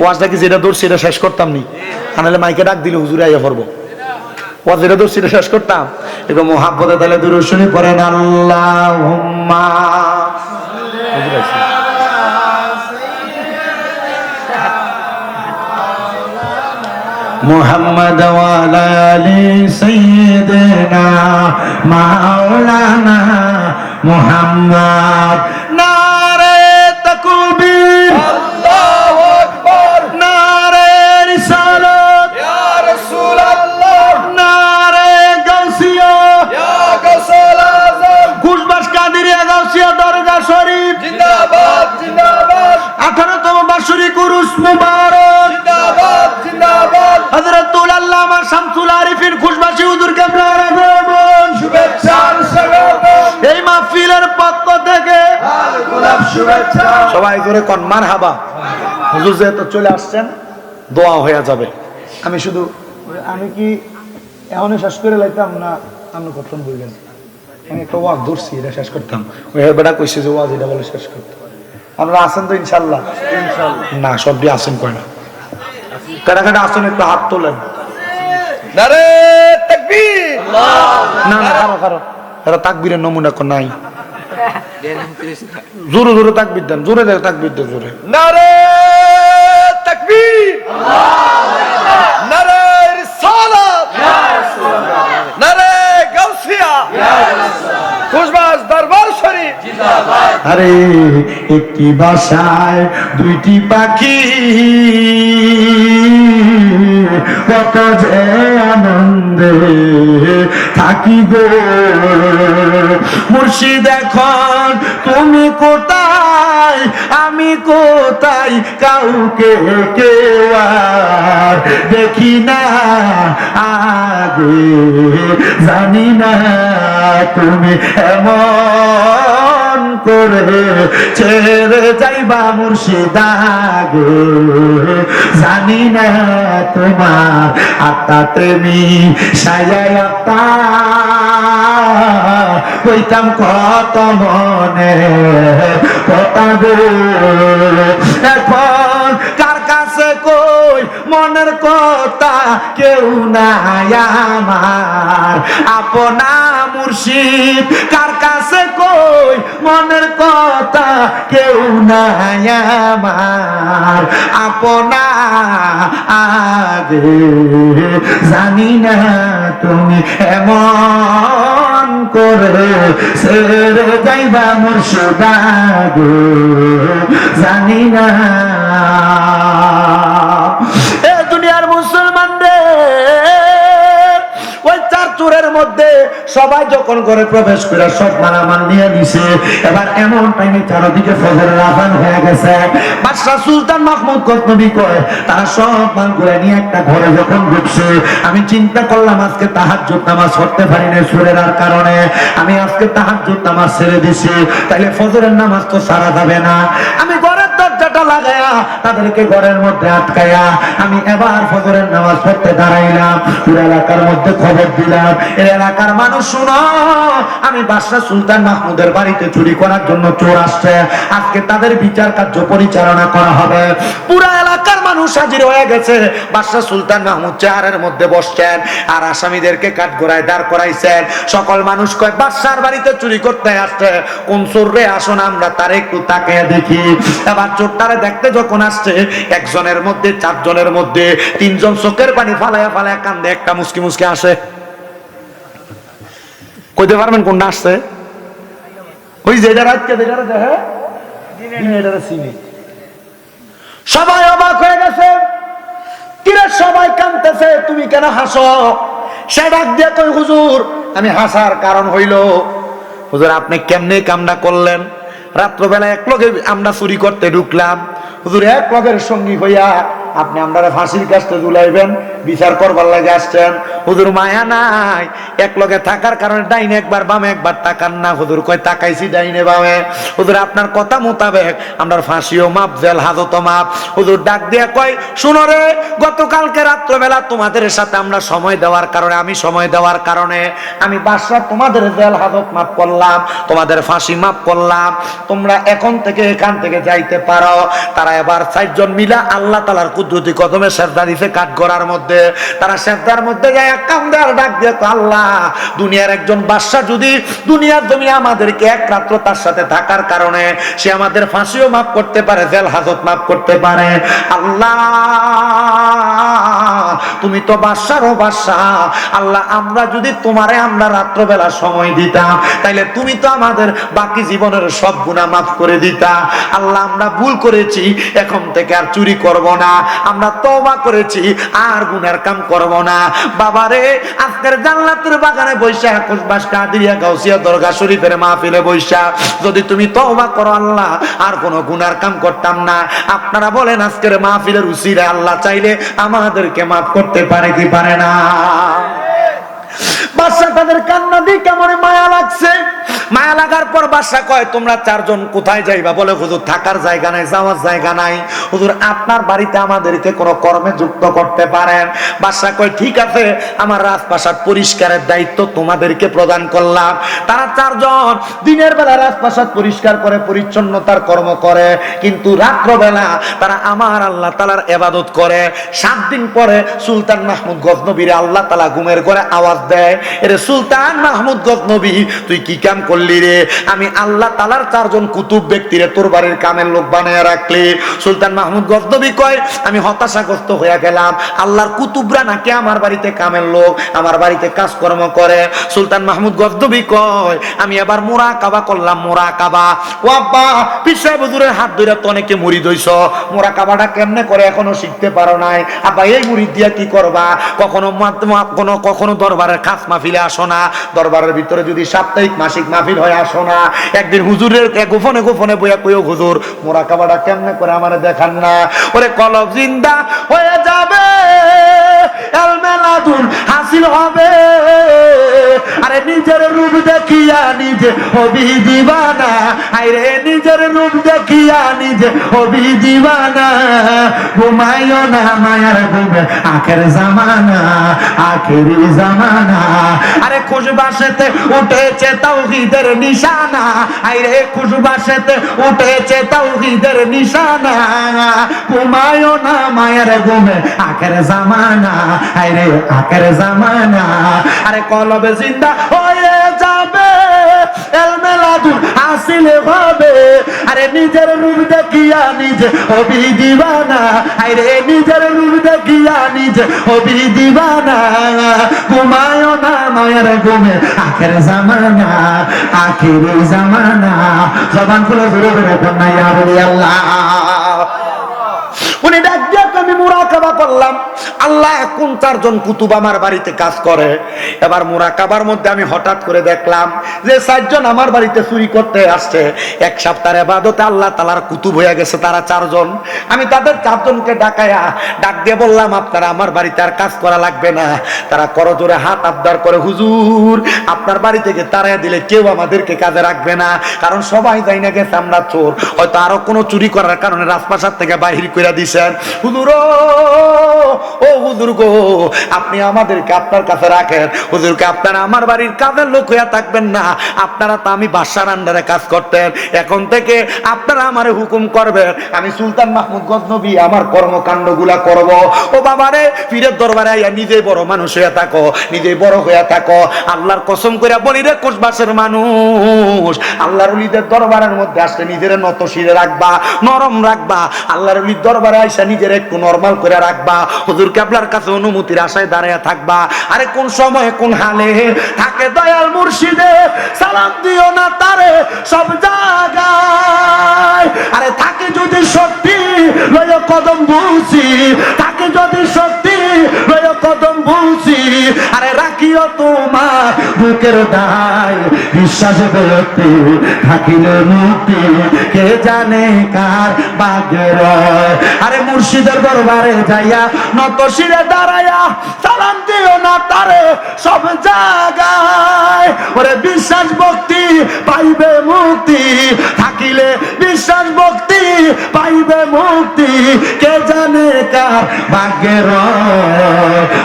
ওয়াজটা কি যেটা দৌড়ছি এটা শেষ করতাম নি, আনালে মাইকে ডাক দিলে হুজুরে আইয়া পড়বো। ওয়াজ যেটা দৌড়ছি এটা শেষ করতাম। এবার মোহাব্বতে তাহলে দুরূদ শরীফ পড়েন, আল্লাহুম্মা মুহাম্মদ ওয়া আলা আলি সাইয়্যিদিনা মাওলানা মুহাম্মদ। নারে তাকবীর, আল্লাহু আকবার। নারে রিসালাত, ইয়া রাসূলুল্লাহ। নারে গাউসিয়া, ইয়া গাউসুল আযম। খুশবাস কাদেরিয়া গাউসিয়া দরগা শরীফ জিন্দাবাদ জিন্দাবাদ। 18তম বার্ষিক উরুস মুবারক জিন্দাবাদ জিন্দাবাদ। হযরতুল আল্লামা শামসুল আরিফিন খুশবাসী হুজুর কেবলার আগমন, শুভেচ্ছা স্বাগতম। এই মাহফিলের পক্ষ থেকে গোলাপ শুভেচ্ছা। সবাই করে কোন মারহাবা। হুজুর যেহেতু চলে আসছেন, দোয়া হয়ে যাবে। আমি শুধু, আমি কি এখনই শেষ করে লাইতাম না আপনি করতাম বললেন? আমি একটা ওয়াজ ধরছি, এটা শেষ করতাম। ওই বেটা কইছে যে ওয়াজ এটা বলে শেষ করতাম। আপনারা আছেন তো ইনশাল্লাহ? না, সব দিয়ে আসেন কয় না, কাটা কাটা আসেন, একটু হাত তোলেন। নারে তাকবীর, না না কারো কারো এরা তাকবীরের নমুনা কোন নাই। জোরে জোরে তাকবীর দেন, জোরে দেন তাকবীর দেন, জোরে। নারে তাকবীর, নারে রিসালাত, নারে গাউসিয়া, খুশবাস দরবার শরীফ জিন্দাবাদ। আরে একটি বাসায় দুইটি পাখি, কত যে আনন্দে থাকি গো। মুর্শিদ এখন তুমি কোথায়, আমি কোথায়, কাউকে কেউ আর দেখি না আগে, জানি না তুমি এমন করে ছেড়ে যাইবা মুর্শিদা গো, জানি না তোমার আত্মাতে মি সায়াতা কইতাম কত মনে কথা গো। এখন কার কাছে কই মনের কথা, কেউ নাই আমার আপনা মুর্শিদ। কার কাছে কই মনের কথা, কেউ নাই আমার আপনা আগে, জানি না তুমি এমন করে ছেড়ে যাইবা মুর্শিদা গো, জানি না। এ দুনিয়ার মুসলমান রে, ওই চার চোরের মধ্যে সবাই যখন ঘরে প্রবেশ করে সব মালামাল নিয়ে নিছে, এবার এমন টাইমে চারদিকে ফজরের আযান হয়ে গেছে। বাদশাহ সুলতান মাহমুদ গজনবী কয় তারা সব মাল করে নিয়ে একটা ঘরে যখন ঢুকছে, আমি চিন্তা করলাম আজকে তাহাজ্জুদ নামাজ পড়তে পারি না চোরের কারণে, আমি আজকে তাহাজ্জুদ নামাজ ছেড়ে দিছি, তাইলে ফজরের নামাজ তো সারা যাবে না। আমি ঘরের দরজাটা লাগায়া তাদেরকে ঘরের মধ্যে আটকায়া আমি এবার ফজরের নামাজ পড়তে দাঁড়াইলাম। পুরো এলাকার মধ্যে খবর দিলাম, এই এলাকার মানুষ শুনো, আমি বাদশাহ সুলতান মাহমুদের বাড়িতে চুরি করার জন্য চোর আসছে, আজকে তাদের বিচার কার্য পরিচালনা করা হবে। পুরো এলাকার মানুষ হাজির হয়ে গেছে। বাদশাহ সুলতান মাহমুদ চেয়ারের মধ্যে বসছেন আর আসামিদেরকে কাঠগড়ায় দাঁড় করাইছেন। সকল মানুষ কয় বাদশার বাড়িতে চুরি করতে আসছে, কোন চোর রে, আসুন আমরা তার একটু তাকিয়ে দেখি। এবার চোরটা তারা দেখতে যখন আসছে, একজনের মধ্যে, চারজনের মধ্যে তিনজন চোখের পানি ফালায়া ফালায়া কান্দে, একটা মুসকি মুসকি আসে। কইতে পারবেন কোনটা আসছে? ওই যে এটা রাতকে দেখে সবাই অবাক হয়ে গেছে, কিরে সবাই কাঁদতেছে, তুমি কেন হাসো? সে ডাক দিয়ে কই, হুজুর আমি হাসার কারণ হইল, হুজুর আপনি কেমনে কামনা করলেন? রাত্রবেলা এক লগে আমরা চুরি করতে ঢুকলাম, হুজুর এক লগের সঙ্গী হইয়া আপনি আমরা ফাঁসির কাছে ঝুলাইবেন, বিচার করবার লাগে আসছেন। হুজুর মায়া নাই, এক লগে থাকার কারণে ডাইনে একবার বামে একবার তাকান না। হুজুর কয় তাকাইছি ডাইনে বামে। হুজুর আপনার কথা মোতাবেক আমরা ফাঁসিও মাপ, জেল হাজতও মাপ। হুজুর ডাক দিয়া কয়, শুনো রে, গতকালকে রাত্রবেলা তোমাদের সাথে আমরা সময় দেওয়ার কারণে, আমি সময় দেওয়ার কারণে আমি বাদশা তোমাদের জেল হাজত মাফ করলাম, তোমাদের ফাঁসি মাফ করলাম, তোমরা এখন থেকে এখান থেকে যাইতে পারো। তারা এবার 4 জন মিলা আল্লাহ তাআলার কুদরতি কদমে সেজদা দিছে কাঠগড়ার মধ্যে। তারা সেজদার মধ্যে যায় কান্দে আর ডাক দিয়ে, আল্লাহ দুনিয়ার একজন বাদশা যদি দুনিয়ার জমিনে আমাদেরকে এক রাত্র তার সাথে থাকার কারণে সে আমাদের ফাঁসিও মাফ করতে পারে, জেল হাজত মাফ করতে পারে। আল্লাহ তুমি তো বাদশারও বাদশা, আল্লাহ আমরা যদি তোমারে আমরা রাত্রবেলা সময় দিতাম, তাইলে তুমি তো আমাদের বাকি জীবনের সব গুনাহ মাফ করে দিতা। আল্লাহ আমরা ভুল করেছি, এখন থেকে আর চুরি করব না, আমরা তওবা করেছি, আর গুনার কাম করব না। বাবারে আজকের জান্নাতের বাগানে বৈশা, কুসবাস কাদিরিয়া গাউসিয়া দরগা শরীফের মাহফিলে বৈশা যদি তুমি তওবা করো, আল্লাহ আর কোনো গুনার কাম করতাম না। আপনারা বলেন আজকের মাহফিলের উসিলে আল্লাহ চাইলে আমাদেরকে মাফ করতে পারে কি পারে না? বাদশা তাদের কান্না দিয়ে কেমন মায়া লাগছে। মায়া লাগার পর বাদশা কয়, তোমরা 4 জন কোথায় যাইবা? বলে হুজুর থাকার জায়গা নাই, যাওয়ার জায়গা নাই। হুজুর আপনার বাড়িতে আমাদেরকে কোনো কর্মে যুক্ত করতে পারেন? বাদশা কয়, ঠিক আছে, আমার রাজপ্রাসাদ পরিষ্কারের দায়িত্ব তোমাদেরকে প্রদান করলাম। তারা 4 জন দিনের বেলা রাজপ্রাসাদ পরিষ্কার করে, পরিচ্ছন্নতার কর্ম করে, কিন্তু রাত্রবেলা তারা আমার আল্লাহ তাআলার ইবাদত করে। 7 দিন পরে সুলতান মাহমুদ গজনবীর আল্লাহ তাআলা ঘুমের ঘরে আওয়াজ দেয়, এরে সুলতান মাহমুদ গজনবী তুই কি কাম করলি রে? আমি আল্লাহ তাআলার 4 জন কুতুব ব্যক্তিরে তোর বাড়ির কামের লোক বানায় রাখলি। সুলতান মাহমুদ গজনবী কয়, আমি হতাশাগ্রস্ত হয়ে গেলাম, আল্লাহর কুতুবরা নাকি আমার বাড়িতে কামের লোক, আমার বাড়িতে কাজকর্ম করে। সুলতান মাহমুদ গজনবী কয়, আমি এবার মুরাকাবা করলাম, মুরাকাবা। ও আব্বা, পীর সাহেব হুজুরের হাত ধরে তো অনেকে মুরিদ হইছ, মুরাকাবাটা কেমনে করে এখনো শিখতে পারো নাই? আব্বা এই মুরিদ দিয়া কি করবা? কখনো দরবারের খাস মাহফিলে আসো না, দরবারের ভিতরে যদি সাপ্তাহিক মাসিক মাহফিল হয় আসো না, একদিন হুজুরের গোপনে গোপনে বইয়া কইও, হুজুর মুরাকাবাটা কেমনে করে আমারে দেখান না। ওরে কলব জিন্দা হয়ে যাবে, এলমেলাদুন হাসিল হবে, আরে নিজের রূপ দেখিয়া নিজে হবি দিবানা, আরে নিজের রূপ দেখিয়া নিজে হবি দিবানা, ঘুমাইও না মায়ার ঘুমে আখের জামানা, আখেরি জামানা। আরে খুশবাসেতে উঠেছে তাওহীদের নিশানা, আরে খুশবাসেতে উঠেছে তাওহীদের নিশানা, ঘুমাইও না মায়ার ঘুমে আখের জামানা, আরে আখের জামানা। আরে কলবে জিন্দা হয়ে যাবে, এলমেলাদুন হাসিল হবে, আরে নিজের রূপ দেখিয়া নিজে হবি দিবানা, আরে নিজের রূপ দেখিয়া নিজে হবি দিবানা, ঘুমায়ও না মায়ের ঘুমে আখের জামানা, আখেরি জামানা। জবান খুলে ধরে ধরে বন্যা ইয়া আল্লাহ। উনি ডাক দিয়ে আমি মুরাকাবা করলাম, আল্লাহ কোন 4 জন কুতুব আমার বাড়িতে কাজ করে। এবার মুরাকাবার মধ্যে আমি হঠাৎ করে দেখলাম যে 4 জন আমার বাড়িতে চুরি করতে আসছে। 1 সপ্তাহের ইবাদতে আল্লাহ তাআলার কুতুব হয়ে গেছে তারা 4 জন। আমি তাদের 4 জনকে ডাক দিয়ে বললাম, আপনারা আমার বাড়িতে আর কাজ করা লাগবে না। তারা করজোরে হাত আবদার করে, হুজুর আপনার বাড়ি থেকে তাড়াইয়া দিলে কেউ আমাদেরকে কাজে রাখবে না, কারণ সবাই যাই না গেছে আমরা চোর, হয়তো আরো কোনো চুরি করার কারণে রাজপ্রাসাদ থেকে বাহির করে দিছেন। হুজুর গো, ও হুজুর গো, আপনি আমাদেরকে আপনার কাছে রাখেন। হুজুরকে আপনারা আমার বাড়ির কাজের লোক হইয়া থাকবেন না, আপনারা তো আমি বাদশার আন্ডারে কাজ করতেন, এখন থেকে আপনারা আমারে হুকুম করবেন, আমি সুলতান মাহমুদ গজনবী আমার কর্মকাণ্ড গুলা করব। ও বাবারে, পীরের দরবারে আইয়া নিজেই বড় মানুষ হইয়া থাকো, নিজেই বড় হইয়া থাকো। আল্লাহর কসম কইরা বলি রে কোষবাসের মানুষ, আল্লাহর ওলিদের দরবারের মধ্যে আসলে নিজের নত শিরে রাখবা, নরম রাখবা। আল্লাহর ওলির দরবারে আইসা নিজের একটু নরমাল করে রাখবা। হুজুর কেবলার কাছে অনুমতির আশায় দাঁড়ায় থাকবা। আরে কোন সময় কোন হালে থাকে দয়াল মুর্শিদে, সালাম দিও না তারে সব জায়গায়। আরে থাকে যদি সত্যি লয় কদম বুঝি, থাকে যদি সত্যি লয় কদম বুঝি। আরে রাখিও তোমার বুকের দায়, বিশ্বাস বেরোতে থাকিলে মুক্তি, কে জানে কার বাগের। আরে মুর্শিদের দরবারে যাইয়া নত শিরে দাঁড়াইয়া সালাম দিও না তারে সব জায়গায়। ওরে বিশ্বাস ভক্তি পাইবে মুক্তি, থাকিলে বিশ্বাস ভক্তি পাইবে মুক্তি, কে জানে কার ভাগ্যের।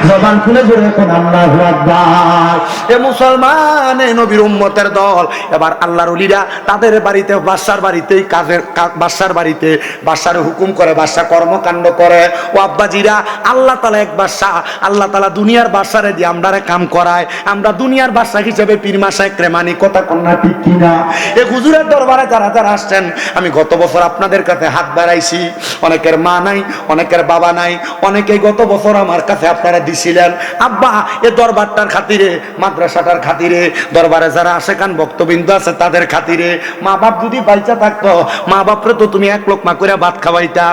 জবান খুলে জোরে কোন আল্লাহু আকবার। এ মুসলমান, এ নবীর উম্মতের দল, এবার আল্লাহর ওলিরা তাদের বাড়িতে, বাদশার বাড়িতেই কাজের, বাদশার বাড়িতে বাদশার হুকুম করে, বাদশা কর্মকাণ্ড করে। ও আব্বাজিরা, আল্লাহ তাআলা এক বাদশা, আল্লাহ তাআলা দুনিয়ার বাদশারে দিয়ে আমরারে কাম করায়, আমরা দুনিয়ার বাদশা হিসেবে পীর মাশায়েখ মানি, কথা কন্যা ঠিক কিনা? এই হুজুরের দরবারে যারা যারা আসছেন, আমি গত বছর আপনাদের কাছে হাত বাড়াইছি, অনেকের মা নাই, অনেকের বাবা নাই, অনেকেই গত বছর আমার কাছে আপনারা দিছিলেন। আব্বা, এ দরবারটার খাতিরে, মাদ্রাসাটার খাতিরে, দরবারে যারা আসে কান ভক্তবিন্দু আছে তাদের খাতিরে, মা বাপ যদি বাইচা থাকতো, মা বাপরে তো তুমি এক লোকমা করে ভাত খাওয়াইতা।